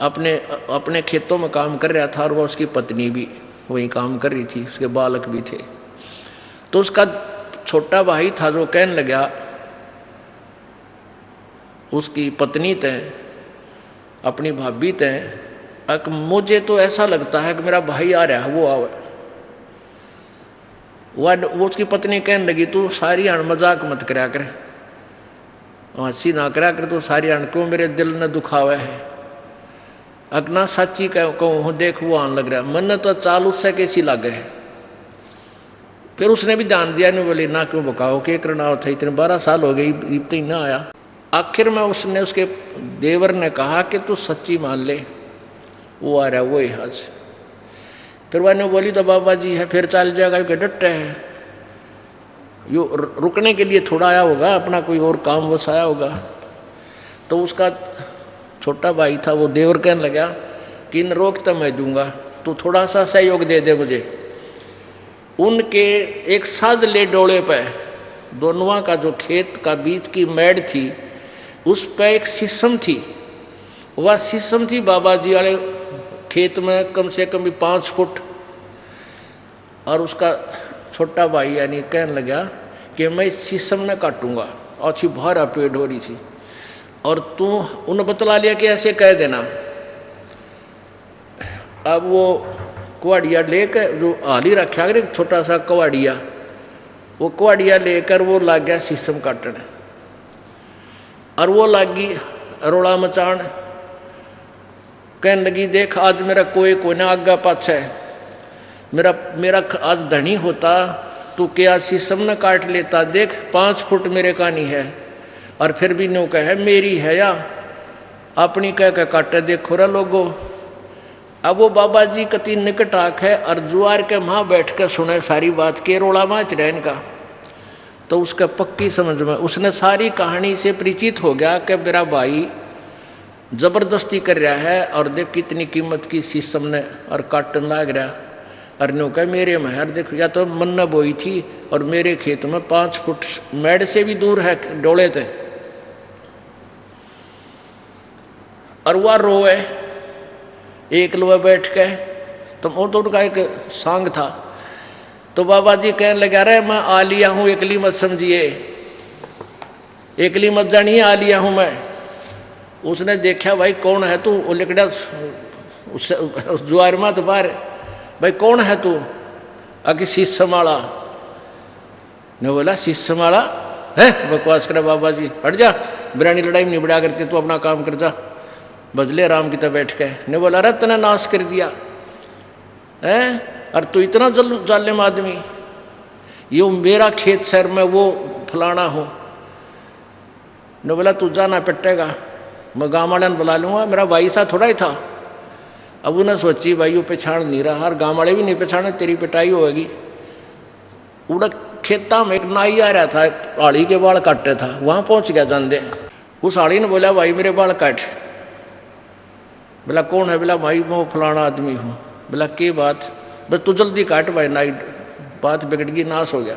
अपने खेतों में काम कर रहा था और वो उसकी पत्नी भी वहीं काम कर रही थी, उसके बालक भी थे। तो उसका छोटा भाई था जो कहने लगा उसकी पत्नी ते, अपनी भाभी ते, मुझे तो ऐसा लगता है कि मेरा भाई आ रहा है, वो आवे। वो उसकी पत्नी कहने लगी तू सारी अण मजाक मत कराया कर, हंसी ना करा कर, तो सारी अण क्यों मेरे दिल ने दुखावा है। अगना सच्ची कहूँ देख वो आने लग रहा, मन तो चाल उससे कैसी लागे है। फिर उसने भी ध्यान दिया, नहीं बोली ना क्यों बकाओ, क्या करना होता, इतने 12 साल हो गए इब तो ही ना आया। आखिर में उसने उसके देवर ने कहा कि तू सच्ची मान ले वो आ रहा है, वो ही आज। फिर वह बोली तो बाबा जी है, फिर चल जाएगा, क्योंकि डटे है, यो रुकने के लिए थोड़ा आया होगा, अपना कोई और काम बस आया होगा। तो उसका छोटा भाई था वो देवर कहने लगा कि इन रोक तो मैं दूंगा, तो थोड़ा सा सहयोग दे दे मुझे। उनके एक साज ले डोले पे दोनों का जो खेत का बीच की मैड थी उस पर एक शीशम थी। वह शीशम थी बाबा जी वाले खेत में कम से कम भी 5 फुट। और उसका छोटा भाई यानी कहने लगा कि मैं इस शीशम न काटूंगा, अच्छी भारा पेड़ हो रही थी, और तू उन्हें बतला लिया कि ऐसे कह देना। अब वो कुआड़िया लेकर जो हाल ही रखा कर एक छोटा सा कुआड़िया, वो कुआड़िया लेकर वो लग गया शीशम काटने। और वो लगी रोड़ा मचान, कहने लगी देख आज मेरा कोई ना आगा पाछा है, मेरा आज धनी होता तो क्या शीशम न काट लेता, देख 5 फुट मेरे कहानी है, और फिर भी नो कहे मेरी है या अपनी कह के काटे, देखो रे लोगो। अब वो बाबा जी कति निकट आँख है और जुआर के वहाँ बैठ कर सुने सारी बात के रोड़ा माच रहे इनका। तो उसका पक्की समझ में उसने सारी कहानी से परिचित हो गया कि मेरा भाई जबरदस्ती कर रहा है, और देख कितनी कीमत की शीशम ने और काटन लाग रहा। और नो कह मेरे महर देख, या तो मन्ना बोई थी और मेरे खेत में 5 फुट मेड़ से भी दूर है डोले थे। और वह रोए एक लोग बैठ के, तो वो तो उनका एक सांग था। तो बाबा जी कहने लगा रहे मैं आ लिया हूँ, एकली मत समझिए, एकली मत जानिए, आ लिया हूँ मैं। उसने देखा भाई कौन है तू, वो लिकड़ा उस जुआर में तो बाहर, भाई कौन है तू, आगे शीशम वाला ने बोला शीशम वाला है, बकवास करे बाबा जी, हट जा, बिरानी लड़ाई नहीं बढ़ा करते, तू अपना काम कर जा, बजले राम की तरह बैठ के। ने बोला अरे तने नाश कर दिया है, और तू इतना जालिम आदमी, ये मेरा खेत शहर में वो फलाना हो। ने बोला तू जाना पिटेगा, मैं गाँव वाले ने बुला लूँगा, मेरा भाई सा थोड़ा ही था। अब उन्हें सोची भाई वो पहचान नहीं रहा, और गाँव वाले भी नहीं पहचाने, तेरी पिटाई होगी। उड़ा खेता में एक नाई आ रहा था, आड़ी के बाल काटते था, वहाँ पहुँच गया जानदे। उस आड़ी ने बोला भाई मेरे बाल काट। बोला कौन है, बोला भाई मैं फलाना आदमी हूँ। बोला के बात, बस तू जल्दी काट भाई, नाई बात बिगड़ गई, नाश हो गया।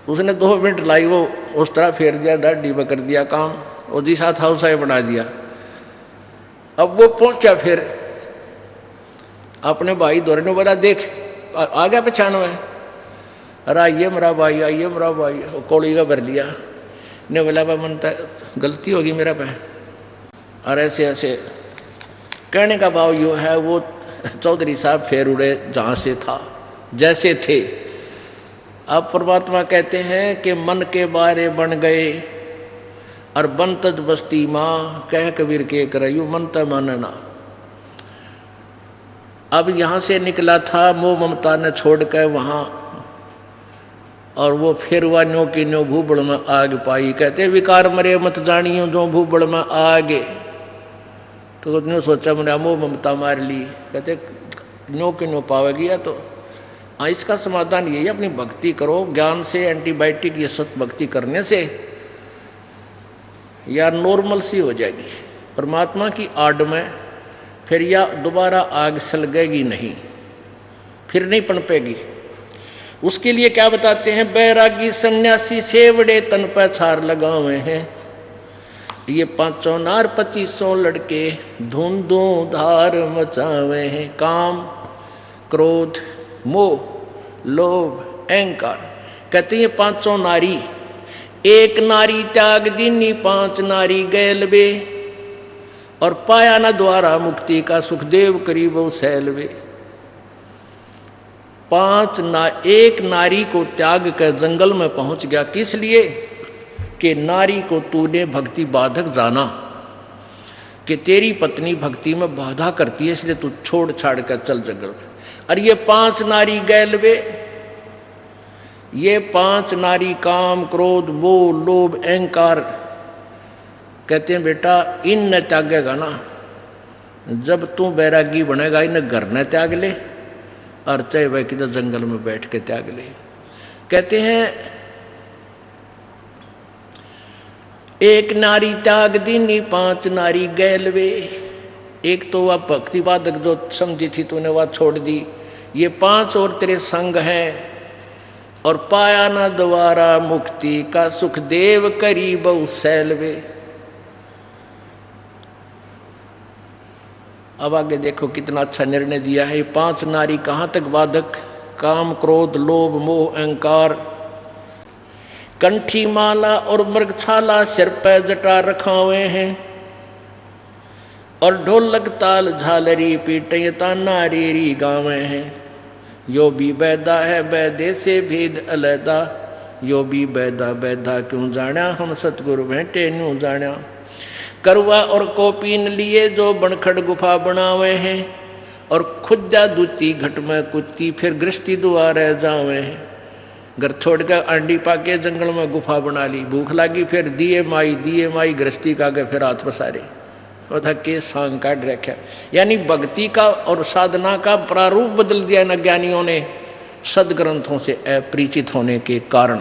उसने 2 मिनट लाई, वो उस तरह फेर दिया, दाढ़ी में कर दिया काम, और जी साथ हाउस है बना दिया। अब वो पहुंचा फिर अपने भाई दौरे ने बोला देख आ गया पहचान में, अरे आइए मेरा भाई, आइए मेरा भाई, कोड़ी का भर लिया। ने बोला बा मनता गलती होगी मेरा पे। और ऐसे ऐसे कहने का भाव यो है, वो चौधरी साहब फेर उड़े जहाँ से था, जैसे थे। अब परमात्मा कहते हैं कि मन के बारे बन गए और बनतज बस्ती माँ, कह कबीर के करयू मनता मानना। अब यहाँ से निकला था मोह ममता ने छोड़ कर वहाँ, और वो फिर हुआ न्यो की न्यो भूबड़ में आग पाई। कहते विकार मरे मत जानियो जो भूबड़ में आगे। तो न्यो सोचा मैंने मोह ममता मार ली। कहते न्यो की न्यो पावेगी या तो इसका समाधान यही है, अपनी भक्ति करो ज्ञान से, एंटीबायोटिक ये सत भक्ति करने से या नॉर्मल सी हो जाएगी परमात्मा की आड़ में। फिर या दोबारा आग सलगेगी नहीं, फिर नहीं पनपेगी। उसके लिए क्या बताते हैं, बैरागी सन्यासी सेवड़े तन पर छार लगावे हैं। ये 500 नार 2500 लड़के धुंधों धार मचावे हैं। काम क्रोध मोह लोभ अहंकार। कहते हैं 500 नारी, एक नारी त्याग दीनी 5 नारी गैल बे, और पाया न द्वारा मुक्ति का सुखदेव करीब सैलवे। एक नारी को त्याग कर जंगल में पहुंच गया। किस लिए? कि नारी को तूने भक्ति बाधक जाना, कि तेरी पत्नी भक्ति में बाधा करती है, इसलिए तू छोड़ छाड़ कर चल जंगल में। और ये 5 नारी गैलवे, ये 5 नारी काम क्रोध मोह लोभ अहंकार। कहते हैं बेटा इन न त्यागेगा ना, जब तू बैरागी बनेगा इन घर न त्याग ले, और चाहे वह किधर जंगल में बैठ के त्याग ले। कहते हैं एक नारी त्याग दीनी 5 नारी गैलवे। एक तो वह भक्ति बाधक जो समझी थी तूने वह छोड़ दी। ये 5 और तेरे संग हैं, और पाया ना दोबारा मुक्ति का सुखदेव करीब सैलवे। अब आगे देखो कितना अच्छा निर्णय दिया है। 5 नारी कहाँ तक बाधक? काम क्रोध लोभ मोह अहंकार। कंठी माला और मृगछाला सिर पर जटा रखावे हैं, और ढोलक ताल झालरी पीटे ताना रीरी गावे हैं। यो भी बैदा है बैदे से भेद अलैदा, यो भी बैदा बैदा क्यों जाना, हम सतगुरु भेंटे न्यू जाना। करवा और कोपीन लिए जो बनखड़ गुफा बनावे हैं, और खुदा दूती घट में कुत्ती फिर गृष्टि दुआरे जावे हैं। घर छोड़कर अंडी पाके जंगल में गुफा बना ली, भूख लगी फिर दिए माई गृहस्थी का गए फिर हाथ पसारे। के सांग काट रखा। यानी भक्ति का और साधना का प्रारूप बदल दिया न ज्ञानियों ने, सदग्रंथों से अपरिचित होने के कारण।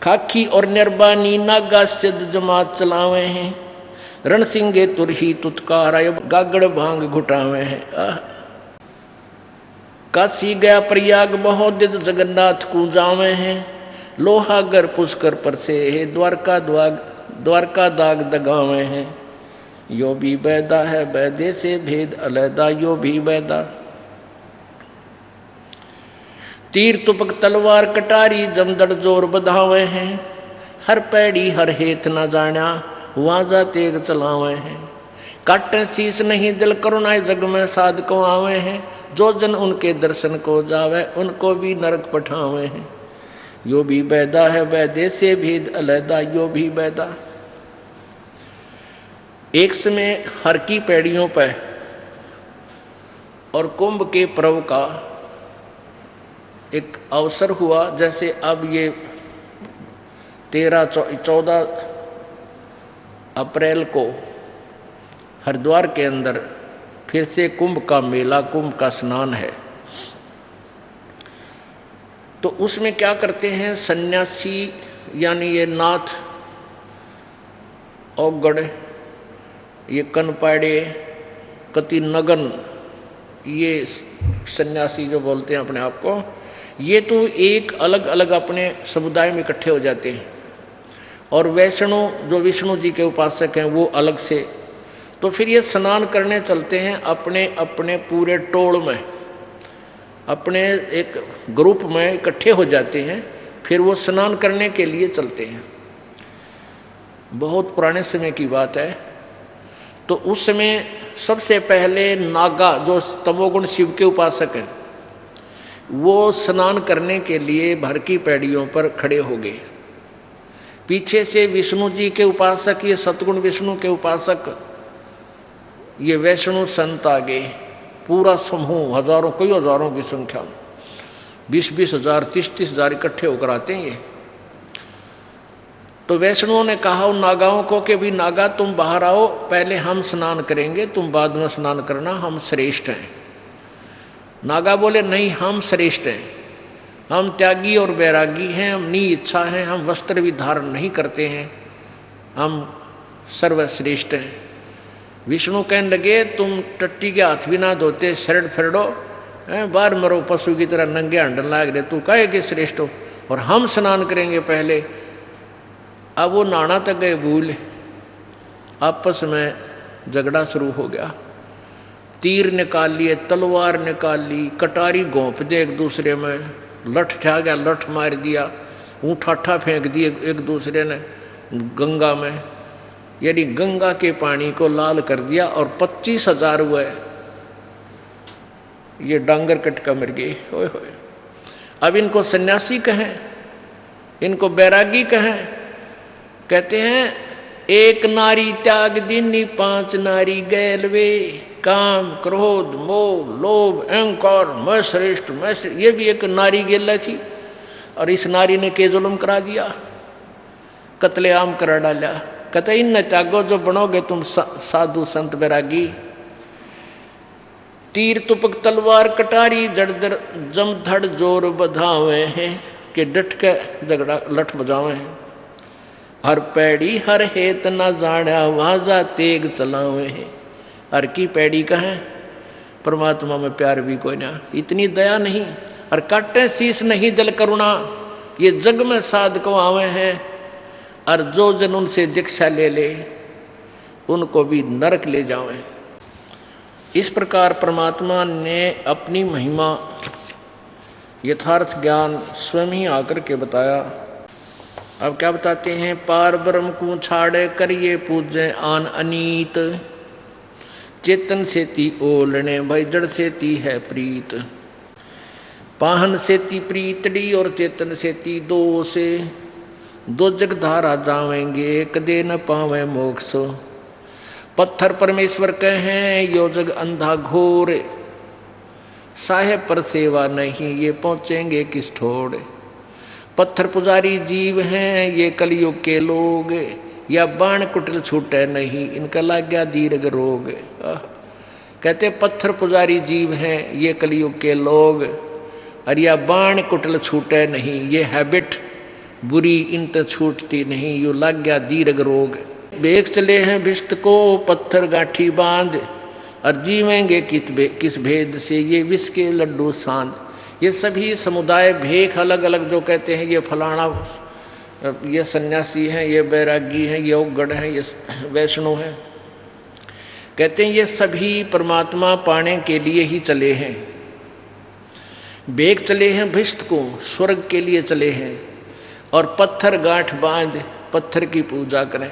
खाकी और निर्बानी नागा सिद्ध जमात चलावे हैं, रण सिंगे तुरही तुतकारा गागड़ भांग घुटावे हैं। काशी गया प्रयाग महोदित जगन्नाथ को जावे हैं, लोहागर पुष्कर पर से है द्वारका दाग दगावे हैं। यो भी बैदा है बैदे से भेद अलैदा, यो भी बैदा। तीर तुपक तलवार कटारी जमदड़ जोर बधावे हैं, हर पैड़ी हर हेत न जाना वाजा तेग चलावे हैं। काटे शीश नहीं दिल करुणाए जग में साध को आवे हैं, जो जन उनके दर्शन को जावे उनको भी नरक पठावे हैं। यो भी बैदा है बैदे से भेद अलैदा, यो भी बैदा। एक समय हर की पैड़ियों पर और कुंभ के पर्व का एक अवसर हुआ। जैसे अब ये 13-14 अप्रैल को हरिद्वार के अंदर फिर से कुंभ का मेला, कुंभ का स्नान है। तो उसमें क्या करते हैं सन्यासी, यानी ये नाथ औगड़, ये कनपाड़े, कति नगन, ये सन्यासी जो बोलते हैं अपने आप को, ये तो एक अलग अलग अपने समुदाय में इकट्ठे हो जाते हैं। और वैष्णव जो विष्णु जी के उपासक हैं वो अलग से। तो फिर ये स्नान करने चलते हैं अपने अपने पूरे टोल में, अपने एक ग्रुप में इकट्ठे हो जाते हैं। फिर वो स्नान करने के लिए चलते हैं। बहुत पुराने समय की बात है। तो उस समय सबसे पहले नागा, जो तमोगुण शिव के उपासक हैं, वो स्नान करने के लिए भर की पैड़ियों पर खड़े हो गए। पीछे से विष्णु जी के उपासक, ये सतगुण विष्णु के उपासक, ये वैष्णव संत आ गए। पूरा समूह, हजारों, कई हजारों की संख्या में, 20-20 हजार, 30-30 हजार इकट्ठे होकर आते हैं ये। तो वैष्णवों ने कहा उन नागाओं को कि भी नागा तुम बाहर आओ, पहले हम स्नान करेंगे, तुम बाद में स्नान करना, हम श्रेष्ठ हैं। नागा बोले नहीं, हम श्रेष्ठ हैं, हम त्यागी और वैरागी हैं, हम नी इच्छा हैं, हम वस्त्र भी धारण नहीं करते हैं, हम सर्वश्रेष्ठ हैं। विष्णु कहने लगे तुम टट्टी के हाथ भी ना धोते, शरण फिरडो, बाहर मरो पशु की तरह नंगे हंडन लाग रहे, तू काहे के श्रेष्ठ हो, और हम स्नान करेंगे पहले। अब वो नहाना तक गए भूल, आपस में झगड़ा शुरू हो गया। तीर निकाल लिए, तलवार निकाल ली, कटारी घोंप दे एक दूसरे में, लठ ठा गया, लठ मार दिया, ऊँठाठा फेंक दिए एक दूसरे ने गंगा में, यानी गंगा के पानी को लाल कर दिया। और 25,000 हुए, ये डांगर कटका मर गए। होए होए। अब इनको सन्यासी कहें, इनको बैरागी कहें? कहते हैं एक नारी त्याग दीनी, 5 नारी गैलवे, काम क्रोध मोह लोभ अहंकार, मैं श्रेष्ठ मैं श्रेष्ठ। ये भी एक नारी गेला थी, और इस नारी ने के जुल्म करा दिया, कत्लेआम करा डाला। कहते इन न त्यागो जो बनोगे तुम साधु संत बैरागी। तीर तुपक तलवार कटारी, जड़दर जमधड़ जोर बधावे हैं, कि डट के झगड़ा लठ बजावे हैं। हर पैड़ी हर हेत न जाना, वाजा तेग चलावे हैं। हर की पैड़ी का है, परमात्मा में प्यार भी कोई ना, इतनी दया नहीं। और काटे शीश नहीं दल करुणा, ये जग में साध को आवे हैं। और जो जन उनसे दीक्षा ले ले, उनको भी नरक ले जावे। इस प्रकार परमात्मा ने अपनी महिमा यथार्थ ज्ञान स्वयं ही आकर के बताया। अब क्या बताते हैं? पार ब्रह्म को छाड़े करिए पूजे आन अनीत, चेतन से ती ओलने भाई जड़ से ती है प्रीत। पाहन से ती प्रीतड़ी और चेतन से ती दो से, दो जग धारा जावेंगे कदे न पावे मोक्ष। पत्थर परमेश्वर कहें यो जग अंधा घोर, साहेब पर सेवा नहीं ये पहुँचेंगे किस ठोड़। पत्थर पुजारी जीव हैं ये कलयुग के लोग, या बाण कुटिल छूटे नहीं इनका लाग गया दीर्घ रोग। कहते पत्थर पुजारी जीव हैं ये कलयुग के लोग, और या बाण कुटिल छूटे नहीं, ये हैबिट बुरी इन तो छूटती नहीं, यो लाग गया दीर्घ रोग। बेख चले हैं भिष्ट को पत्थर गाठी बांध, और जीवेंगे किस भेद से ये विष के लड्डू सांध। ये सभी समुदाय भेख अलग अलग जो कहते हैं ये फलाना, ये सन्यासी हैं, ये बैरागी हैं, ये उग्गड़ हैं, ये वैष्णव हैं, कहते हैं ये सभी परमात्मा पाने के लिए ही चले हैं। बेग चले हैं भिष्ट को, स्वर्ग के लिए चले हैं, और पत्थर गांठ बांध पत्थर की पूजा करें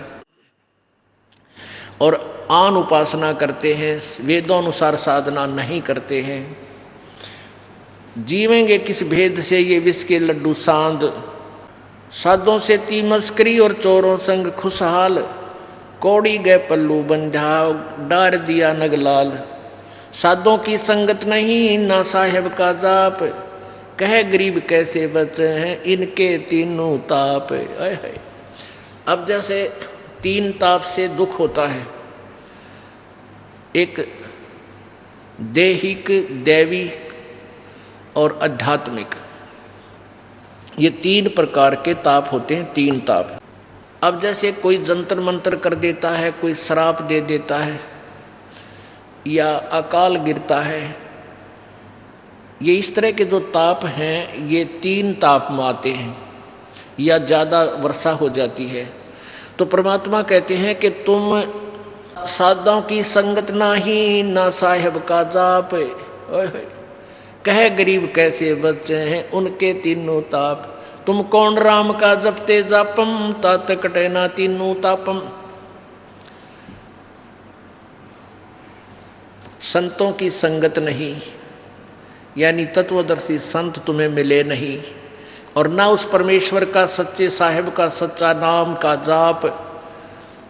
और आन उपासना करते हैं, वेदोनुसार साधना नहीं करते हैं। जीवेंगे किस भेद से ये विष के लड्डू सांद। साधों से ती मस्करी और चोरों संग खुशहाल, कौड़ी गए पल्लू बंझाओ डार दिया नगलाल। साधों की संगत नहीं ना साहेब का जाप, कहे गरीब कैसे बचे हैं इनके तीनों ताप। अब जैसे 3 ताप से दुख होता है, एक देहिक, दैविक और आध्यात्मिक, ये 3 प्रकार के ताप होते हैं, 3 ताप। अब जैसे कोई जंतर मंतर कर देता है, कोई श्राप दे देता है, या अकाल गिरता है, ये इस तरह के जो ताप हैं ये 3 ताप में आते हैं, या ज़्यादा वर्षा हो जाती है। तो परमात्मा कहते हैं कि तुम साधुओं की संगत नाही ना साहेब का जाप, कहे गरीब कैसे बच्चे हैं उनके तीनों ताप। तुम कौन राम का जपते जापम, तात कटे ना तीनों तापम। संतों की संगत नहीं, यानी तत्वदर्शी संत तुम्हें मिले नहीं, और ना उस परमेश्वर का सच्चे साहिब का सच्चा नाम का जाप।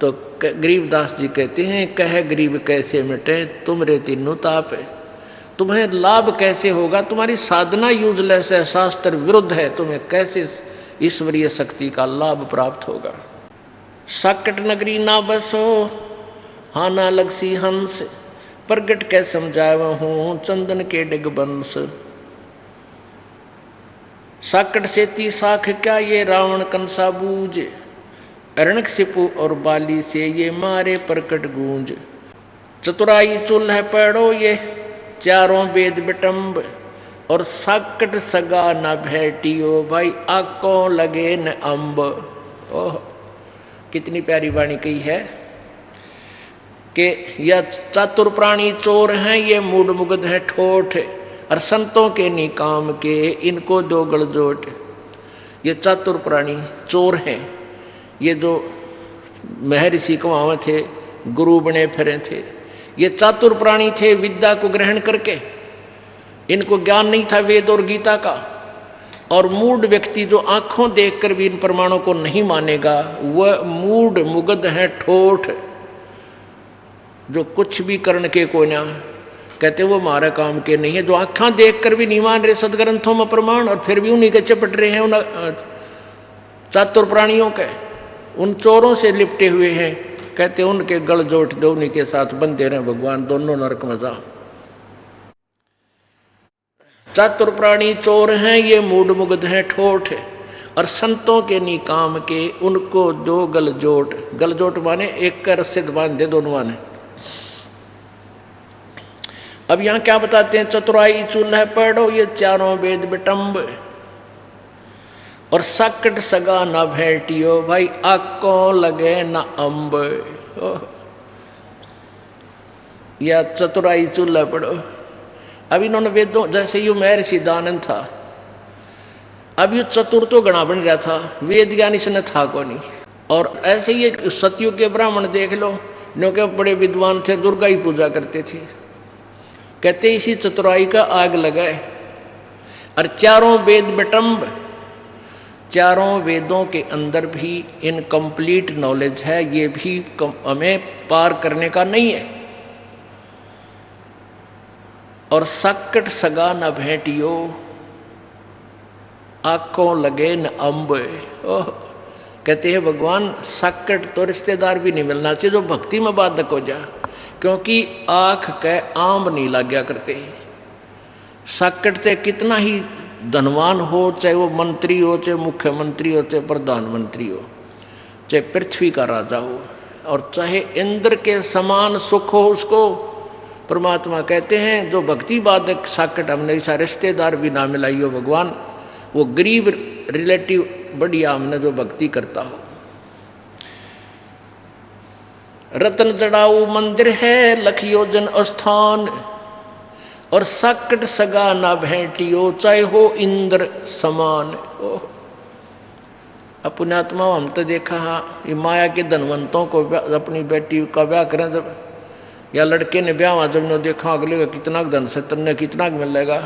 तो गरीबदास जी कहते हैं, कह गरीब कैसे मिटे तुमरे तीनों ताप। तुम्हें लाभ कैसे होगा, तुम्हारी साधना यूजलेस है, शास्त्र विरुद्ध है, तुम्हें कैसे ईश्वरीय शक्ति का लाभ प्राप्त होगा। साकट नगरी ना बसो हाँ ना लगसी हंस, प्रगट के समझाव हूँ चंदन के डिगबंस। साकट से ती साख क्या ये रावण कंसा बूझ, अरणक सिपु और बाली से ये मारे प्रकट गूंज। चतुराई चूल्ह पड़ो ये चारों वेद बिटम्ब, और साकट सगा न भेटियो भाई आको लगे न अम्ब। ओह कितनी प्यारी वाणी कही है कि यह चातुर प्राणी चोर हैं, ये मूड मुग्ध है ठोठ, और संतों के निकाम के इनको दो गलजोट। ये चातुर प्राणी चोर हैं, ये जो महर्षि कुमावं थे, गुरु बने फिरे थे, ये चातुर प्राणी थे विद्या को ग्रहण करके, इनको ज्ञान नहीं था वेद और गीता का। और मूढ़ व्यक्ति जो आंखों देखकर भी इन प्रमाणों को नहीं मानेगा, वह मूढ़ मुग्ध है ठोठ, जो कुछ भी करण के को ना कहते वो हमारा काम के नहीं है, जो आंखें देखकर भी नहीं मान रहे सदग्रंथों में प्रमाण, और फिर भी उन्हीं के चपट रहे हैं उन चातुर प्राणियों के, उन चोरों से लिपटे हुए हैं। कहते उनके गल जोट दो, उन्हीं के साथ बंधे रहे भगवान, दोनों नरक में जा। चातुर प्राणी चोर हैं, ये मूढ़ मुग्ध हैं ठोठ, और संतों के निकाम के उनको दो गलजोट। गलजोट माने एक का रस्से बांध दे, दोनों माने। अब यहां क्या बताते हैं, चतुराई चूल्हा पढ़ो ये चारों वेद बिटम्ब, और सकट सगा न भेटियो भाई आको लगे न अम्ब। या चतुराई चूल्हा पढ़ो। अब इन्होंने वेदों, जैसे यू महर्षि दानंद था, अब यू चतुर तो गणा बन रहा था, वेद ज्ञान इसने था को नहीं। और ऐसे ही सतयुग के ब्राह्मण देख लो, जो के बड़े विद्वान थे, दुर्गा ही पूजा करते थे। कहते इसी चतुराई का आग लगाए, और चारों वेद बिटम्ब, चारों वेदों के अंदर भी इनकम्प्लीट नॉलेज है, ये भी हमें पार करने का नहीं है। और सकट सगा न भेटियो आंखों लगे न अम्ब। ओह कहते हैं भगवान, सकट तो रिश्तेदार भी नहीं मिलना चाहिए जो भक्ति में बाधक हो जा, क्योंकि आँख के आंब नहीं लग गया करते। सकट से कितना ही धनवान हो, चाहे वो मंत्री हो, चाहे मुख्यमंत्री हो, चाहे प्रधानमंत्री हो, चाहे पृथ्वी का राजा हो, और चाहे इंद्र के समान सुख हो उसको, परमात्मा कहते हैं जो भक्ति बाधक साकट हमने ऐसा रिश्तेदार भी ना मिलाई हो भगवान, वो गरीब रिलेटिव बढ़िया हमने जो भक्ति करता हो। रतन जड़ाऊ मंदिर है लख योजन स्थान, और साकट सगा ना भेटियो चाहे हो इंद्र समान। पुण्यात्मा हम तो देखा हाँ, ये माया के धनवंतों को अपनी बेटी का ब्याह करें जब, या लड़के ने ब्याह हुआ जब ने देखा अगले का कितना धन से तन्ने कितना मिलेगा।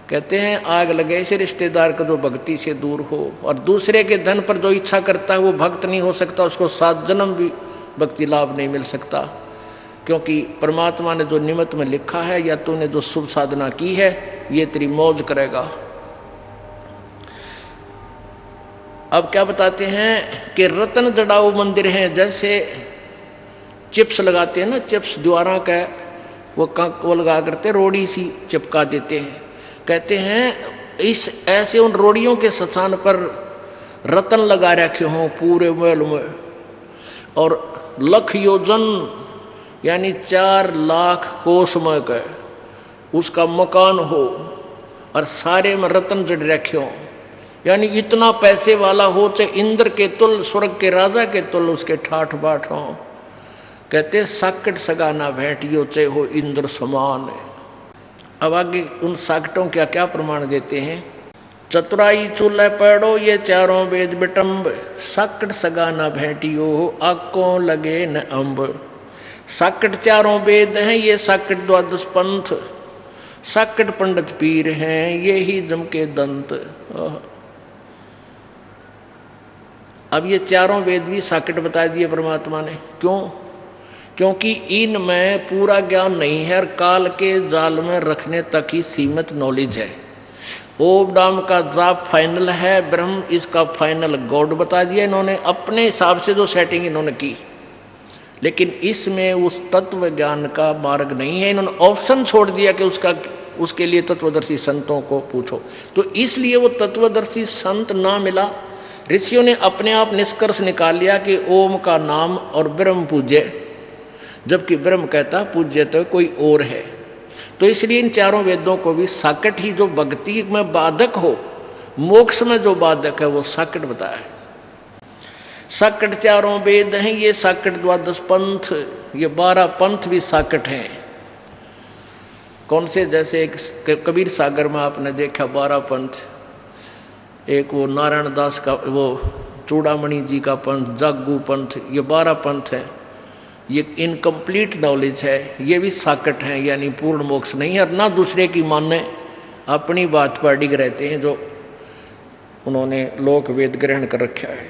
कहते हैं आग लगे ऐसे रिश्तेदार का जो भक्ति से दूर हो, और दूसरे के धन पर जो इच्छा करता है वो भक्त नहीं हो सकता, उसको 7 जन्म भी भक्ति लाभ नहीं मिल सकता, क्योंकि परमात्मा ने जो निमित्त में लिखा है या तूने जो शुभ साधना की है ये तेरी मौज करेगा। अब क्या बताते हैं कि रतन जड़ाऊ मंदिर हैं, जैसे चिप्स लगाते हैं ना, चिप्स द्वारा का वो लगा करते रोड़ी सी चिपका देते हैं। कहते हैं इस ऐसे उन रोड़ियों के स्थान पर रतन लगा रखे हों पूरे महल में, और लख योजन यानी 4 लाख कोस में का उसका मकान हो, और सारे में रतन जड़ रखे हों, यानी इतना पैसे वाला हो, चाहे इंद्र के तुल, स्वर्ग के राजा के तुल उसके ठाठ बाट हों। कहते साकट सगा ना भेटियो चाहे हो इंद्र समान। अब आगे उन साकटों का क्या प्रमाण देते हैं। चतुराई चूल्हे पड़ो ये चारों वेद बिटम्ब, साकट सगा न भेटियो आकों लगे न अम्ब। साकट चारों वेद हैं ये साकट द्वादश पंथ, साकट पंडित पीर हैं ये ही जम के दंत। अब ये चारों वेद भी साकट बता दिए परमात्मा ने। क्यों? क्योंकि इनमें पूरा ज्ञान नहीं है और काल के जाल में रखने तक ही सीमित नॉलेज है। ओम नाम का जाप फाइनल है, ब्रह्म इसका फाइनल गॉड बता दिया इन्होंने, अपने हिसाब से जो सेटिंग इन्होंने की। लेकिन इसमें उस तत्व ज्ञान का मार्ग नहीं है, इन्होंने ऑप्शन छोड़ दिया कि उसके लिए तत्वदर्शी संतों को पूछो। तो इसलिए वो तत्वदर्शी संत ना मिला। ऋषियों ने अपने आप निष्कर्ष निकाल लिया कि ओम का नाम और ब्रह्म पूज्य, जबकि ब्रह्म कहता पूज्य तो कोई और है। तो इसलिए इन चारों वेदों को भी साकट ही, जो भक्ति में बाधक हो, मोक्ष में जो बाधक है वो साकट बताया है। साकट चारों वेद हैं ये साकट द्वादश पंथ, ये 12 पंथ भी साकट हैं। कौन से? जैसे एक कबीर सागर में आपने देखा 12 पंथ, एक वो नारायण दास का, वो चूड़ामणि जी का पंथ, जागू पंथ, ये 12 पंथ है। ये इनकम्प्लीट नॉलेज है, ये भी साकट हैं, यानी पूर्ण मोक्ष नहीं है। और ना दूसरे की मानने, अपनी बात पर अडिग रहते हैं जो उन्होंने लोक वेद ग्रहण कर रखा है।